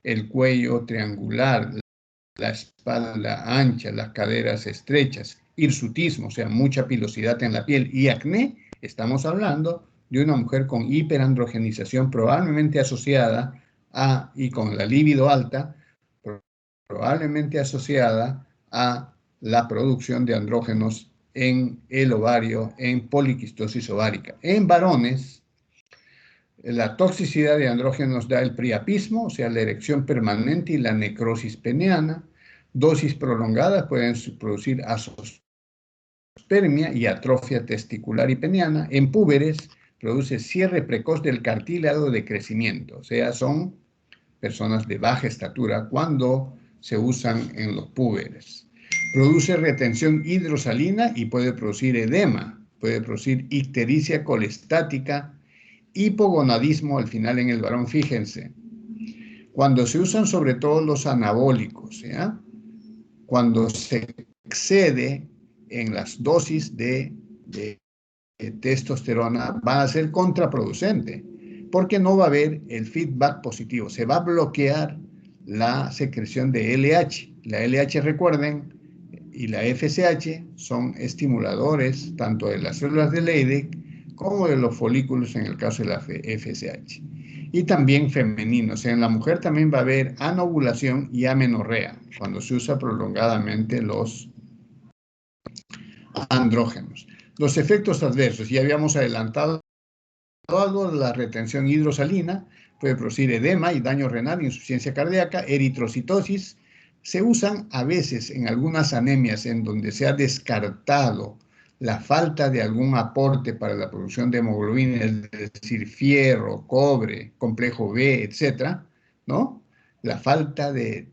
el cuello triangular, la espalda ancha, las caderas estrechas, hirsutismo, o sea, mucha pilosidad en la piel y acné, estamos hablando de una mujer con hiperandrogenización probablemente asociada y con la libido alta, probablemente asociada a la producción de andrógenos en el ovario, en poliquistosis ovárica. En varones, la toxicidad de andrógenos da el priapismo, o sea, la erección permanente y la necrosis peniana. Dosis prolongadas pueden producir azoospermia y atrofia testicular y peniana. En púberes produce cierre precoz del cartílago de crecimiento, o sea, son personas de baja estatura cuando se usan en los púberes. Produce retención hidrosalina y puede producir edema, puede producir ictericia colestática, hipogonadismo al final en el varón. Fíjense, cuando se usan sobre todo los anabólicos, ¿ya? Cuando se excede en las dosis de testosterona, va a ser contraproducente, porque no va a haber el feedback positivo, se va a bloquear la secreción de LH. La LH, recuerden, y la FSH son estimuladores tanto de las células de Leydig como de los folículos en el caso de la FSH. Y también femeninos. En la mujer también va a haber anovulación y amenorrea cuando se usa prolongadamente los andrógenos. Los efectos adversos, ya habíamos adelantado algo, la retención hidrosalina puede producir edema y daño renal, insuficiencia cardíaca, eritrocitosis. Se usan a veces en algunas anemias en donde se ha descartado la falta de algún aporte para la producción de hemoglobina, es decir, fierro, cobre, complejo B, etcétera, ¿no? La falta de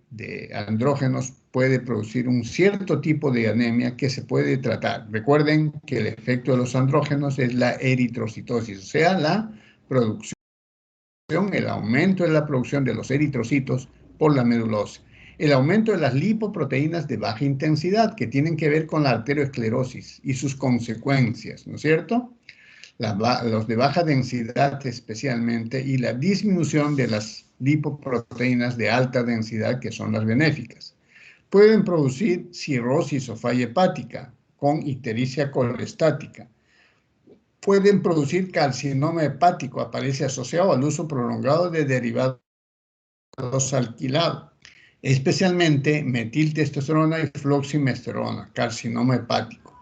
andrógenos puede producir un cierto tipo de anemia que se puede tratar. Recuerden que el efecto de los andrógenos es la eritrocitosis, o sea, la producción, el aumento de la producción de los eritrocitos por la medula ósea. El aumento de las lipoproteínas de baja intensidad, que tienen que ver con la arteriosclerosis y sus consecuencias, ¿no es cierto? Los de baja densidad especialmente, y la disminución de las lipoproteínas de alta densidad, que son las benéficas. Pueden producir cirrosis o falla hepática con ictericia colestática. Pueden producir carcinoma hepático, aparece asociado al uso prolongado de derivados alquilados, especialmente metiltestosterona y floximesterona, carcinoma hepático.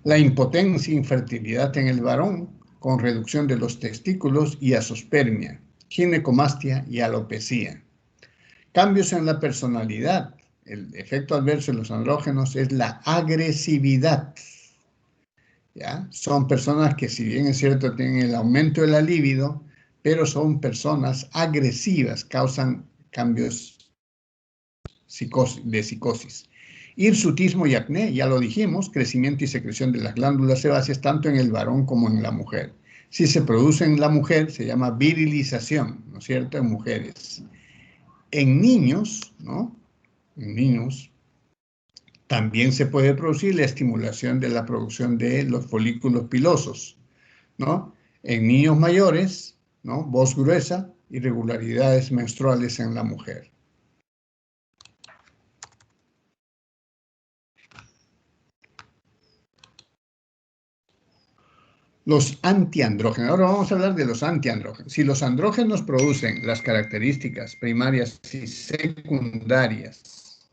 La impotencia e infertilidad en el varón, con reducción de los testículos y azospermia, ginecomastia y alopecia. Cambios en la personalidad. El efecto adverso de los andrógenos es la agresividad. ¿Ya? Son personas que, si bien es cierto, tienen el aumento de la libido, pero son personas agresivas, causan cambios de psicosis. Hirsutismo y acné, ya lo dijimos, crecimiento y secreción de las glándulas sebáceas, tanto en el varón como en la mujer. Si se produce en la mujer, se llama virilización, ¿no es cierto?, en mujeres. En niños, ¿no? En niños, también se puede producir la estimulación de la producción de los folículos pilosos, ¿no? En niños mayores, ¿no? Voz gruesa, irregularidades menstruales en la mujer. Los antiandrógenos. Ahora vamos a hablar de los antiandrógenos. Si los andrógenos producen las características primarias y secundarias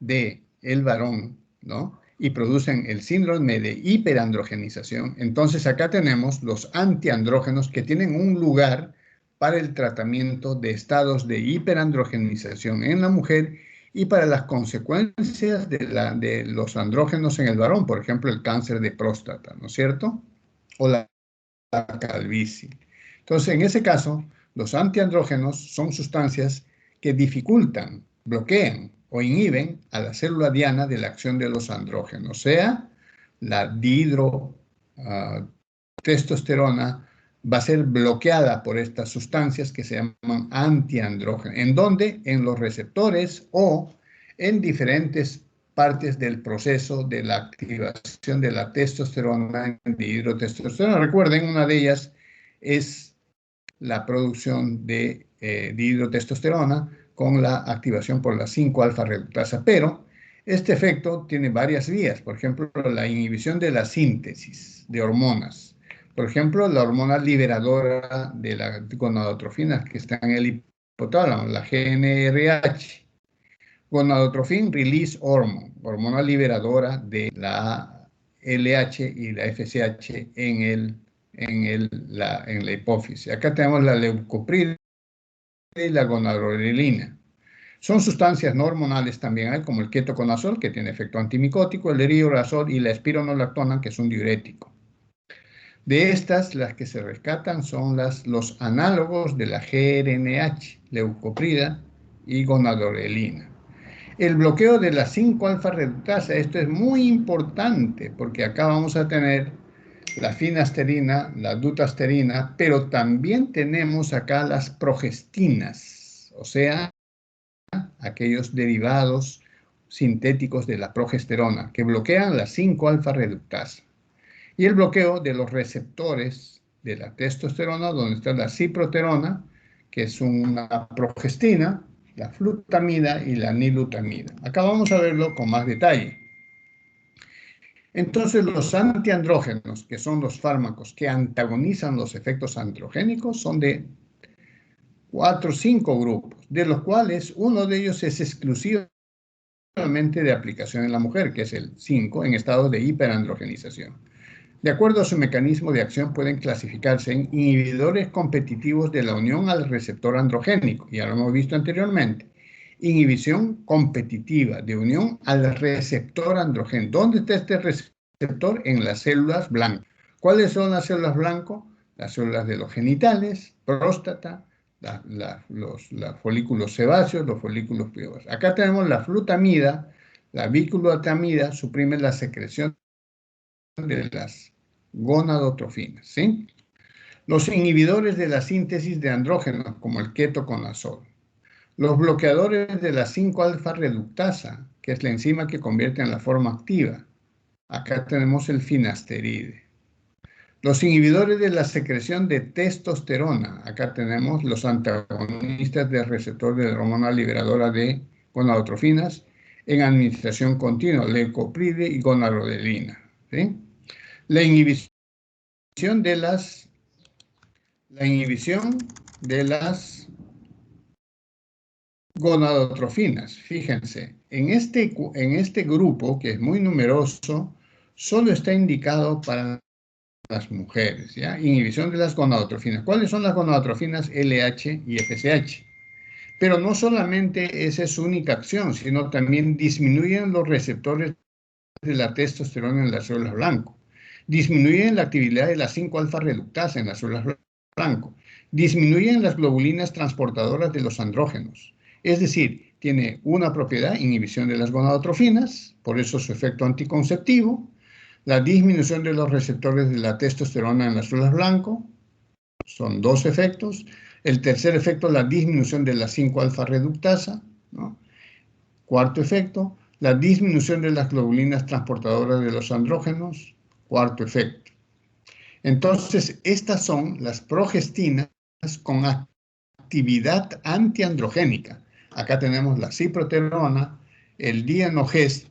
del varón, ¿no?, y producen el síndrome de hiperandrogenización, entonces acá tenemos los antiandrógenos, que tienen un lugar para el tratamiento de estados de hiperandrogenización en la mujer y para las consecuencias de los andrógenos en el varón, por ejemplo, el cáncer de próstata, ¿no es cierto?, o la calvicie. Entonces, en ese caso, los antiandrógenos son sustancias que dificultan, bloquean o inhiben a la célula diana de la acción de los andrógenos, o sea, la dihidrotestosterona va a ser bloqueada por estas sustancias que se llaman antiandrógenos. ¿En dónde? En los receptores o en diferentes partes del proceso de la activación de la testosterona en dihidrotestosterona. Recuerden, una de ellas es la producción de dihidrotestosterona con la activación por la 5-alfa reductasa, pero este efecto tiene varias vías. Por ejemplo, la inhibición de la síntesis de hormonas. Por ejemplo, la hormona liberadora de la gonadotrofina, que está en el hipotálamo, la GnRH. Gonadotrophin Release Hormone, hormona liberadora de la LH y la FSH en la hipófisis. Acá tenemos la leucoprida y la gonadorelina. Son sustancias no hormonales también, hay como el ketoconazol, que tiene efecto antimicótico, el eriodrazol y la espironolactona, que es un diurético. De estas, las que se rescatan son los análogos de la GnRH, leucoprida y gonadorelina. El bloqueo de la 5-alfa reductasa, esto es muy importante, porque acá vamos a tener la finasterina, la dutasterina, pero también tenemos acá las progestinas, o sea, aquellos derivados sintéticos de la progesterona, que bloquean la 5-alfa reductasa. Y el bloqueo de los receptores de la testosterona, donde está la ciproterona, que es una progestina, la flutamida y la nilutamida. Acá vamos a verlo con más detalle. Entonces, los antiandrógenos, que son los fármacos que antagonizan los efectos androgénicos, son de 4 o 5 grupos, de los cuales uno de ellos es exclusivamente de aplicación en la mujer, que es el 5, en estado de hiperandrogenización. De acuerdo a su mecanismo de acción, pueden clasificarse en inhibidores competitivos de la unión al receptor androgénico, ya lo hemos visto anteriormente. Inhibición competitiva de unión al receptor androgénico. ¿Dónde está este receptor? En las células blancas. ¿Cuáles son las células blancas? Las células de los genitales, próstata, los folículos sebáceos, los folículos pilosos. Acá tenemos la flutamida, la biculotamida, suprime la secreción de las gonadotrofinas, ¿sí? Los inhibidores de la síntesis de andrógenos, como el ketoconazol. Los bloqueadores de la 5-alfa reductasa, que es la enzima que convierte en la forma activa. Acá tenemos el finasteride. Los inhibidores de la secreción de testosterona. Acá tenemos los antagonistas del receptor de la hormona liberadora de gonadotrofinas en administración continua, leucopride y gonadodelina. ¿Sí? La inhibición de las gonadotrofinas. Fíjense, en este grupo, que es muy numeroso, solo está indicado para las mujeres, ¿ya? Inhibición de las gonadotrofinas. ¿Cuáles son las gonadotrofinas? LH y FSH. Pero no solamente esa es su única acción, sino también disminuyen los receptores de la testosterona en las células blanco. Disminuyen la actividad de la 5-alfa reductasa en las células blanco. Disminuyen las globulinas transportadoras de los andrógenos. Es decir, tiene una propiedad, inhibición de las gonadotrofinas, por eso su efecto anticonceptivo, la disminución de los receptores de la testosterona en las células blanco, son dos efectos. El tercer efecto, la disminución de la 5-alfa reductasa, ¿no? Cuarto efecto, la disminución de las globulinas transportadoras de los andrógenos, cuarto efecto. Entonces, estas son las progestinas con actividad antiandrogénica. Acá tenemos la ciproterona, el dienogest,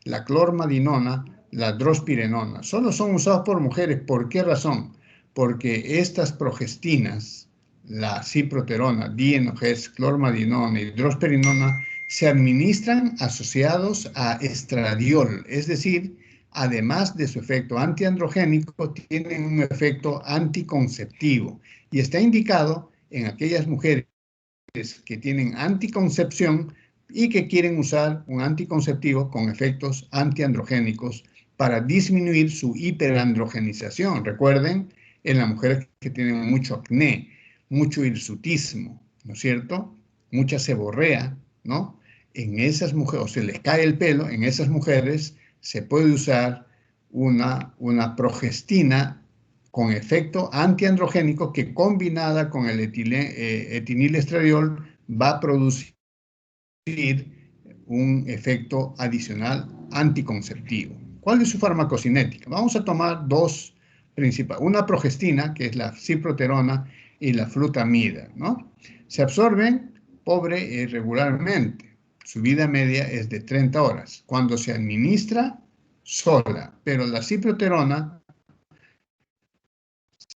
la clormadinona, la drospirenona. Solo son usados por mujeres. ¿Por qué razón? Porque estas progestinas, la ciproterona, dienogest, clormadinona y drospirenona, se administran asociados a estradiol, es decir, además de su efecto antiandrogénico, tienen un efecto anticonceptivo y está indicado en aquellas mujeres que tienen anticoncepción y que quieren usar un anticonceptivo con efectos antiandrogénicos para disminuir su hiperandrogenización. Recuerden, en las mujeres que tienen mucho acné, mucho hirsutismo, ¿no es cierto? Mucha seborrea, ¿no? En esas mujeres, o se les cae el pelo, en esas mujeres se puede usar una progestina con efecto antiandrogénico que combinada con el etinilestradiol va a producir un efecto adicional anticonceptivo. ¿Cuál es su farmacocinética? Vamos a tomar dos principales. Una progestina, que es la ciproterona, y la flutamida, ¿no? Se absorben pobre e irregularmente. Su vida media es de 30 horas. Cuando se administra sola, pero la ciproterona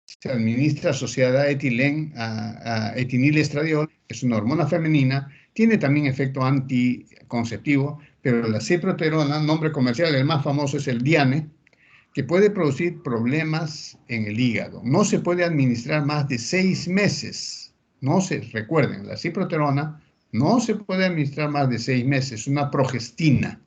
se administra asociada a etinilestradiol, que es una hormona femenina, tiene también efecto anticonceptivo, pero la ciproterona, nombre comercial, el más famoso es el Diane, que puede producir problemas en el hígado. No se puede administrar más de 6 meses. Recuerden, la ciproterona no se puede administrar más de 6 meses, una progestina.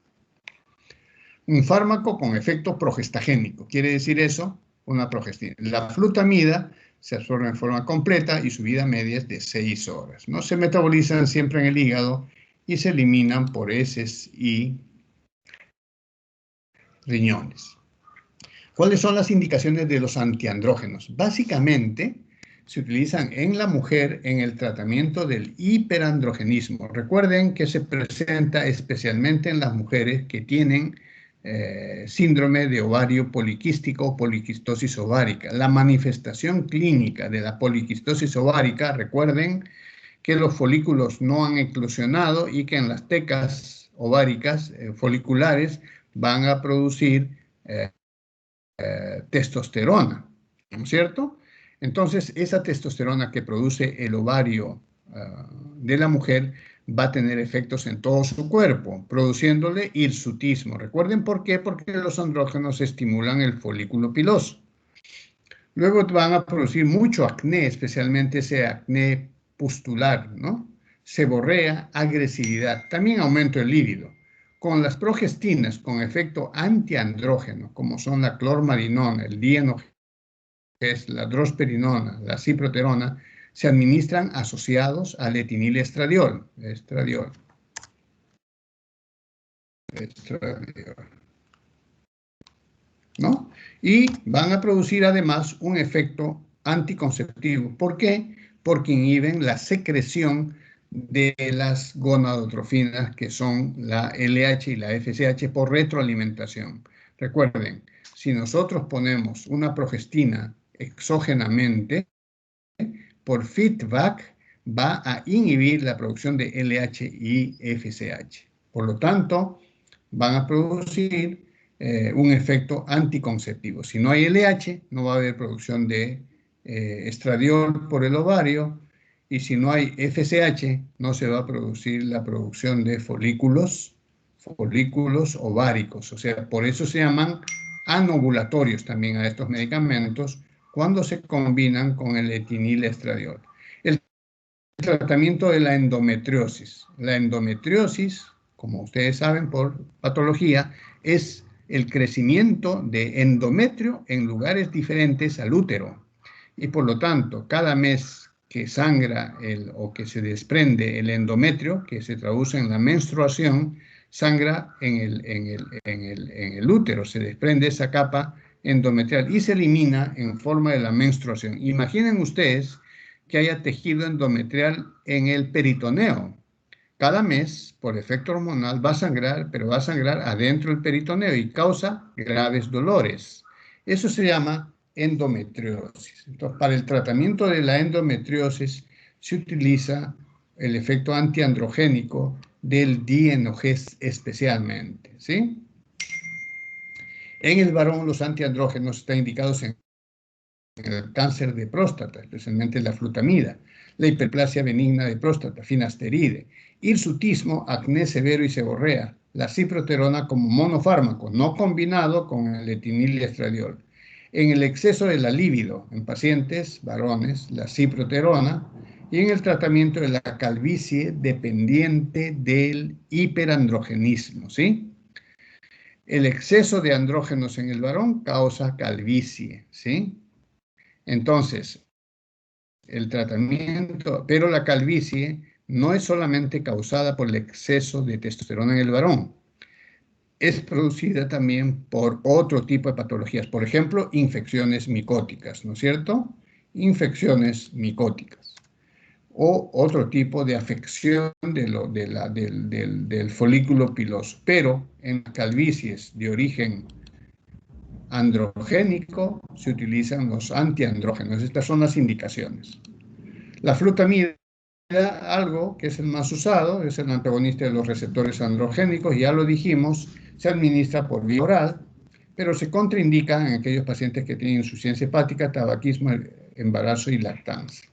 Un fármaco con efecto progestagénico. ¿Quiere decir eso? Una progestina. La flutamida se absorbe en forma completa y su vida media es de 6 horas. No se metabolizan siempre en el hígado y se eliminan por heces y riñones. ¿Cuáles son las indicaciones de los antiandrógenos? Básicamente, se utilizan en la mujer en el tratamiento del hiperandrogenismo. Recuerden que se presenta especialmente en las mujeres que tienen síndrome de ovario poliquístico o poliquistosis ovárica. La manifestación clínica de la poliquistosis ovárica, recuerden que los folículos no han eclosionado y que en las tecas ováricas foliculares van a producir testosterona, ¿no es cierto? Entonces, esa testosterona que produce el ovario de la mujer va a tener efectos en todo su cuerpo, produciéndole hirsutismo. ¿Recuerden por qué? Porque los andrógenos estimulan el folículo piloso. Luego van a producir mucho acné, especialmente ese acné pustular, ¿no? Seborrea, agresividad, también aumento del líbido. Con las progestinas con efecto antiandrógeno, como son la clormadinona, el dienogest, la drosperinona, la ciproterona, se administran asociados al etinilestradiol. Estradiol. ¿No? Y van a producir además un efecto anticonceptivo. ¿Por qué? Porque inhiben la secreción de las gonadotrofinas, que son la LH y la FSH, por retroalimentación. Recuerden, si nosotros ponemos una progestina exógenamente, por feedback va a inhibir la producción de LH y FSH. Por lo tanto, van a producir un efecto anticonceptivo. Si no hay LH, no va a haber producción de estradiol por el ovario, y si no hay FSH, no se va a producir la producción de folículos ováricos. O sea, por eso se llaman anovulatorios también a estos medicamentos cuando se combinan con el etinilestradiol. El tratamiento de la endometriosis. La endometriosis, como ustedes saben por patología, es el crecimiento de endometrio en lugares diferentes al útero. Y por lo tanto, cada mes que sangra o que se desprende el endometrio, que se traduce en la menstruación, sangra en el útero, se desprende esa capa endometrial y se elimina en forma de la menstruación. Imaginen ustedes que haya tejido endometrial en el peritoneo. Cada mes, por efecto hormonal, va a sangrar, pero va a sangrar adentro del peritoneo y causa graves dolores. Eso se llama endometriosis. Entonces, para el tratamiento de la endometriosis se utiliza el efecto antiandrogénico del dienogés especialmente, ¿sí? En el varón, los antiandrógenos están indicados en el cáncer de próstata, especialmente la flutamida, la hiperplasia benigna de próstata, finasteride, hirsutismo, acné severo y seborrea, la ciproterona como monofármaco, no combinado con el etinilestradiol. En el exceso de la libido en pacientes varones, la ciproterona, y en el tratamiento de la calvicie dependiente del hiperandrogenismo, ¿sí? El exceso de andrógenos en el varón causa calvicie, ¿sí? Entonces, el tratamiento, pero la calvicie no es solamente causada por el exceso de testosterona en el varón, es producida también por otro tipo de patologías, por ejemplo, infecciones micóticas, ¿no es cierto? Infecciones micóticas. O otro tipo de afección del folículo piloso. Pero en calvicies de origen androgénico se utilizan los antiandrógenos. Estas son las indicaciones. La flutamida, algo que es el más usado, es el antagonista de los receptores androgénicos, ya lo dijimos, se administra por vía oral, pero se contraindica en aquellos pacientes que tienen insuficiencia hepática, tabaquismo, embarazo y lactancia.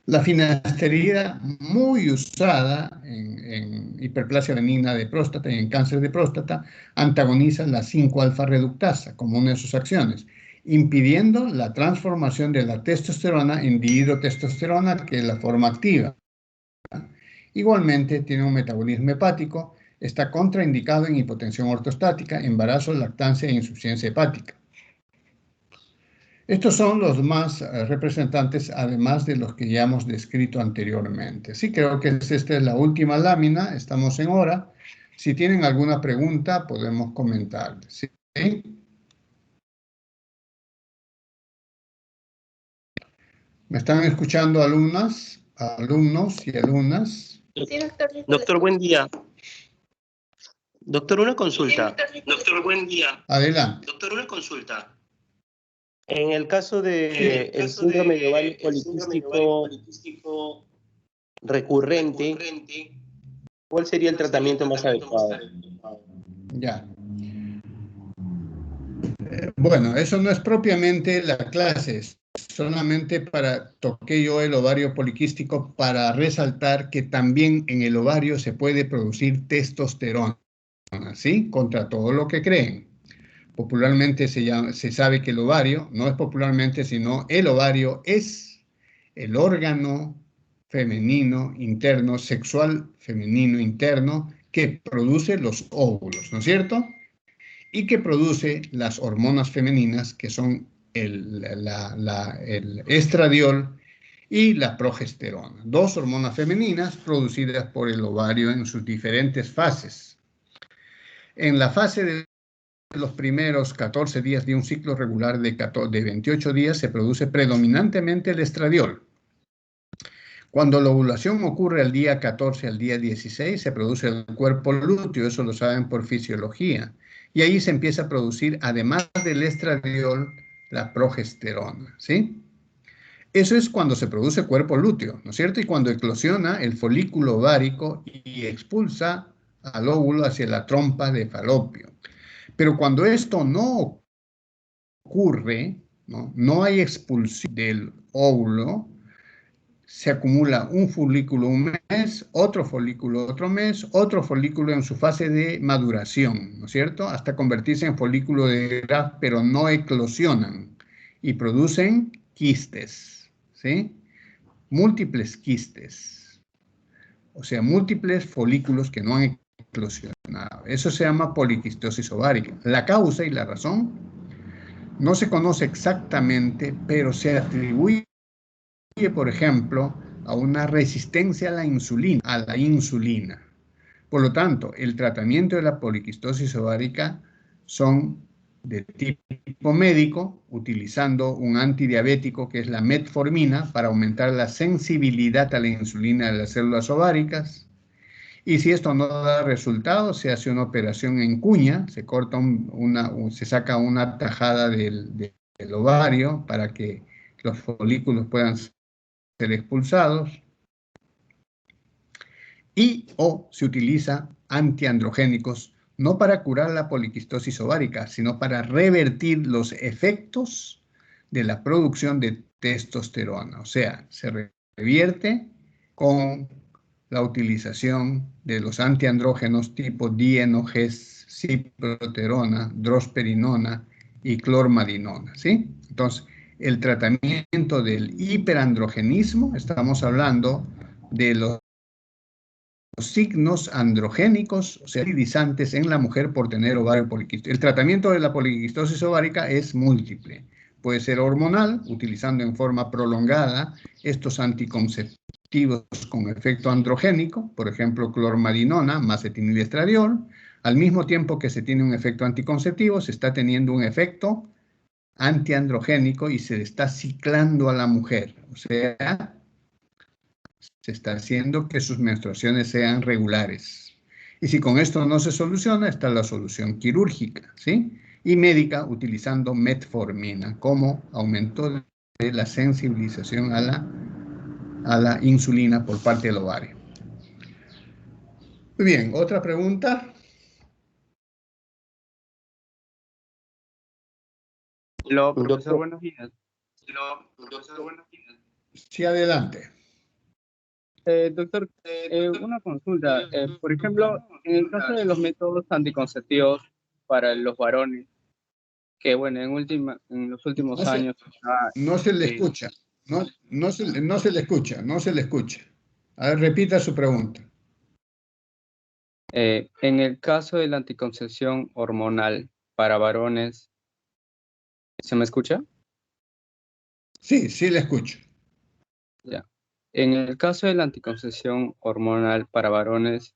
La finasterida, muy usada en hiperplasia benigna de próstata y en cáncer de próstata, antagoniza la 5-alfa reductasa como una de sus acciones, impidiendo la transformación de la testosterona en dihidrotestosterona, que es la forma activa. Igualmente tiene un metabolismo hepático, está contraindicado en hipotensión ortostática, embarazo, lactancia e insuficiencia hepática. Estos son los más representantes, además de los que ya hemos descrito anteriormente. Sí, creo que esta es la última lámina, estamos en hora. Si tienen alguna pregunta, podemos comentar. ¿Sí? ¿Me están escuchando alumnos y alumnas? Sí, doctor. Doctor, buen día. Doctor, una consulta. Doctor, buen día. Adelante. Doctor, una consulta. En el caso de el síndrome de ovario poliquístico recurrente, ¿cuál sería el tratamiento más adecuado? Ya. Bueno, eso no es propiamente la clase, solamente toqué yo el ovario poliquístico para resaltar que también en el ovario se puede producir testosterona, ¿sí? Contra todo lo que creen. Popularmente se sabe que el ovario, no es popularmente, sino el ovario es el órgano femenino interno, sexual femenino interno, que produce los óvulos, ¿no es cierto? Y que produce las hormonas femeninas, que son el estradiol y la progesterona. Dos hormonas femeninas producidas por el ovario en sus diferentes fases. En la fase de los primeros 14 días de un ciclo regular de 28 días se produce predominantemente el estradiol. Cuando la ovulación ocurre al día 14 al día 16, se produce el cuerpo lúteo, eso lo saben por fisiología. Y ahí se empieza a producir, además del estradiol, la progesterona, ¿sí? Eso es cuando se produce cuerpo lúteo, ¿no es cierto? Y cuando eclosiona el folículo ovárico y expulsa al óvulo hacia la trompa de falopio. Pero cuando esto no ocurre, no hay expulsión del óvulo, se acumula un folículo un mes, otro folículo otro mes, otro folículo en su fase de maduración, ¿no es cierto? Hasta convertirse en folículo de Graf, pero no eclosionan y producen quistes, ¿sí? Múltiples quistes, o sea, múltiples folículos que no han eclosionado. Eso se llama poliquistosis ovárica. La causa y la razón no se conoce exactamente, pero se atribuye, por ejemplo, a una resistencia a la insulina. Por lo tanto, el tratamiento de la poliquistosis ovárica son de tipo médico, utilizando un antidiabético que es la metformina para aumentar la sensibilidad a la insulina de las células ováricas. Y si esto no da resultado, se hace una operación en cuña, se corta se saca una tajada del ovario para que los folículos puedan ser expulsados, y o se utiliza antiandrogénicos no para curar la poliquistosis ovárica, sino para revertir los efectos de la producción de testosterona. O sea, se revierte con la utilización de los antiandrógenos tipo dienogés, ciproterona, drosperinona y clormadinona, ¿sí? Entonces, el tratamiento del hiperandrogenismo, estamos hablando de los signos androgénicos, o sea, fertilizantes en la mujer por tener ovario poliquístico. El tratamiento de la poliquistosis ovárica es múltiple. Puede ser hormonal, utilizando en forma prolongada estos anticonceptivos con efecto androgénico, por ejemplo, clormadinona más etiliestradiol. Al mismo tiempo que se tiene un efecto anticonceptivo, se está teniendo un efecto antiandrogénico y se está ciclando a la mujer. O sea, se está haciendo que sus menstruaciones sean regulares. Y si con esto no se soluciona, está la solución quirúrgica, ¿sí? Y médica, utilizando metformina como aumento de la sensibilización a la insulina por parte del ovario. Muy bien, ¿otra pregunta? Hola, profesor, Doctor, buenos días. Buenos días. Sí, adelante. Doctor, una consulta. Por ejemplo, en el caso de los métodos anticonceptivos para los varones, que bueno, en los últimos años, No se le eh, escucha, no se le escucha, no se le escucha. A ver, repita su pregunta. en el caso de la anticoncepción hormonal para varones, ¿se me escucha? Sí, sí le escucho. Ya. En el caso de la anticoncepción hormonal para varones,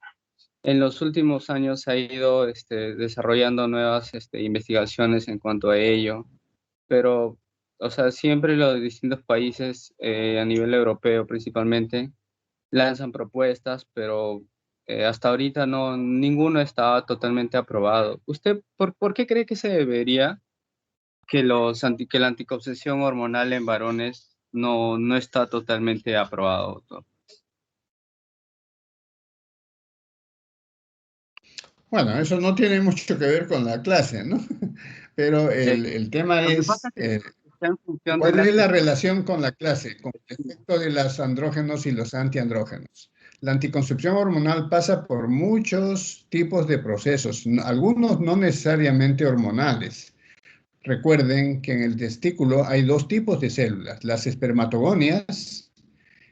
en los últimos años se ha ido desarrollando nuevas investigaciones en cuanto a ello, pero, o sea, siempre los distintos países, a nivel europeo principalmente, lanzan propuestas, pero hasta ahorita ninguno está totalmente aprobado. ¿Usted por qué cree que se debería que la anticoncepción hormonal en varones no está totalmente aprobado, doctor? Bueno, eso no tiene mucho que ver con la clase, ¿no? Pero el tema Lo que es, pasa es que está en función de ¿cuál las... es la relación con la clase, con el efecto de los andrógenos y los antiandrógenos? La anticoncepción hormonal pasa por muchos tipos de procesos, algunos no necesariamente hormonales. Recuerden que en el testículo hay dos tipos de células, las espermatogonias,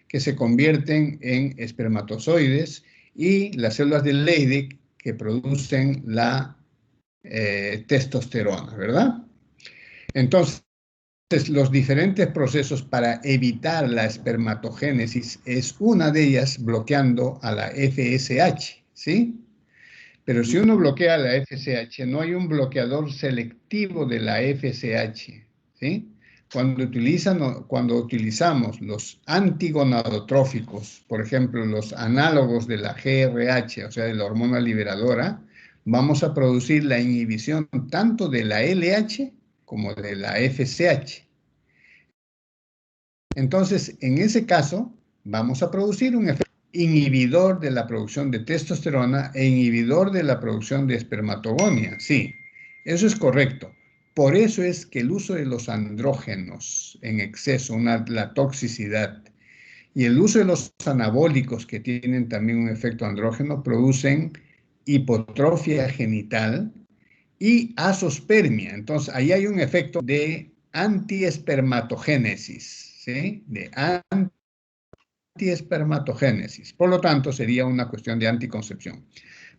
que se convierten en espermatozoides, y las células de Leydig, que producen la testosterona, ¿verdad? Entonces, los diferentes procesos para evitar la espermatogénesis es una de ellas bloqueando a la FSH, ¿sí? Pero si uno bloquea la FSH, no hay un bloqueador selectivo de la FSH, ¿sí? Cuando utilizamos los antigonadotróficos, por ejemplo, los análogos de la GRH, o sea, de la hormona liberadora, vamos a producir la inhibición tanto de la LH como de la FSH. Entonces, en ese caso, vamos a producir un efecto inhibidor de la producción de testosterona e inhibidor de la producción de espermatogonia. Sí, eso es correcto. Por eso es que el uso de los andrógenos en exceso, la toxicidad, y el uso de los anabólicos que tienen también un efecto andrógeno, producen hipotrofia genital y azospermia. Entonces, ahí hay un efecto de antiespermatogénesis, ¿sí? De antiespermatogénesis. Por lo tanto, sería una cuestión de anticoncepción.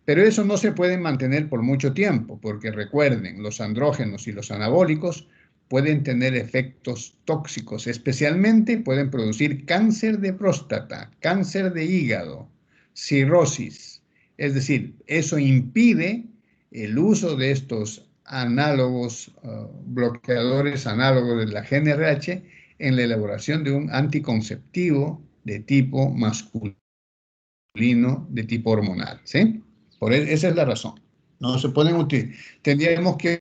Pero eso no se puede mantener por mucho tiempo, porque recuerden, los andrógenos y los anabólicos pueden tener efectos tóxicos, especialmente pueden producir cáncer de próstata, cáncer de hígado, cirrosis. Es decir, eso impide el uso de estos análogos, bloqueadores análogos de la GnRH en la elaboración de un anticonceptivo de tipo masculino, de tipo hormonal, ¿sí? Esa es la razón. No se pueden utilizar. Tendríamos que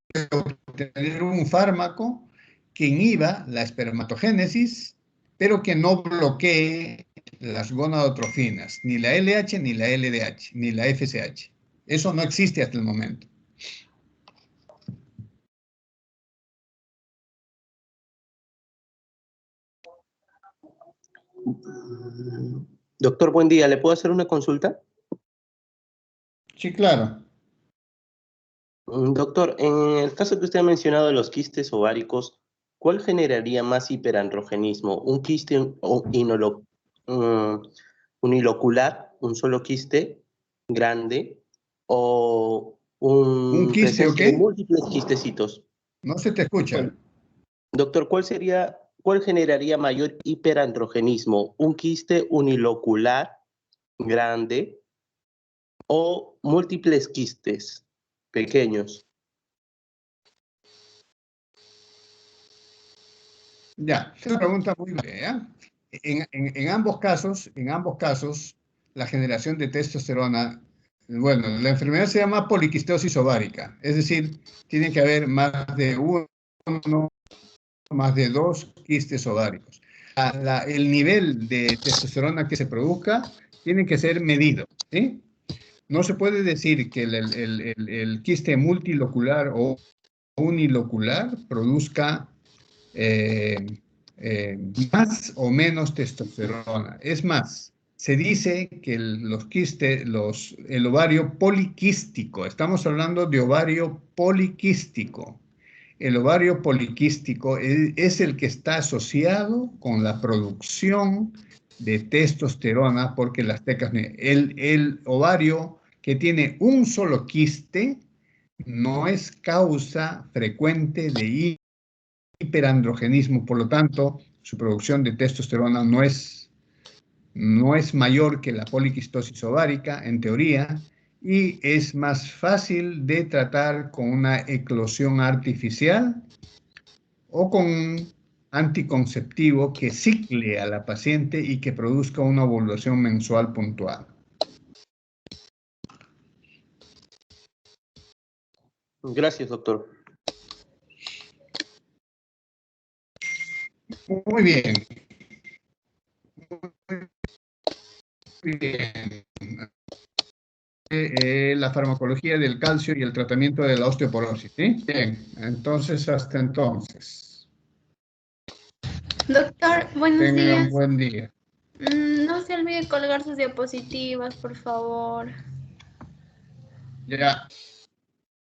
tener un fármaco que inhiba la espermatogénesis, pero que no bloquee las gonadotrofinas, ni la LH, ni la LDH, ni la FSH. Eso no existe hasta el momento. Doctor, buen día. ¿Le puedo hacer una consulta? Sí, claro. Doctor, en el caso que usted ha mencionado de los quistes ováricos, ¿cuál generaría más hiperandrogenismo? ¿Un quiste unilocular, un solo quiste grande, o ¿Un quiste o presencia de qué? múltiples quistecitos? No se te escucha. Doctor, ¿cuál generaría mayor hiperandrogenismo? ¿Un quiste unilocular grande o múltiples quistes pequeños? Ya, es una pregunta muy buena. En ambos casos, la generación de testosterona, bueno, la enfermedad se llama poliquistosis ovárica, es decir, tiene que haber más de uno, más de dos quistes ováricos. El nivel de testosterona que se produzca tiene que ser medido, ¿sí? No se puede decir que el quiste multilocular o unilocular produzca más o menos testosterona. Es más, se dice que el ovario poliquístico, estamos hablando de ovario poliquístico. El ovario poliquístico es el que está asociado con la producción de testosterona, porque el ovario que tiene un solo quiste no es causa frecuente de hiperandrogenismo, por lo tanto, su producción de testosterona no es mayor que la poliquistosis ovárica, en teoría, y es más fácil de tratar con una eclosión artificial o con un anticonceptivo que cicle a la paciente y que produzca una ovulación mensual puntual. Gracias, doctor. Muy bien. Muy bien. La farmacología del calcio y el tratamiento de la osteoporosis, ¿sí? Bien, entonces hasta entonces. Doctor, buenos Tengan un días. buen día. No se olvide colgar sus diapositivas, por favor. Ya.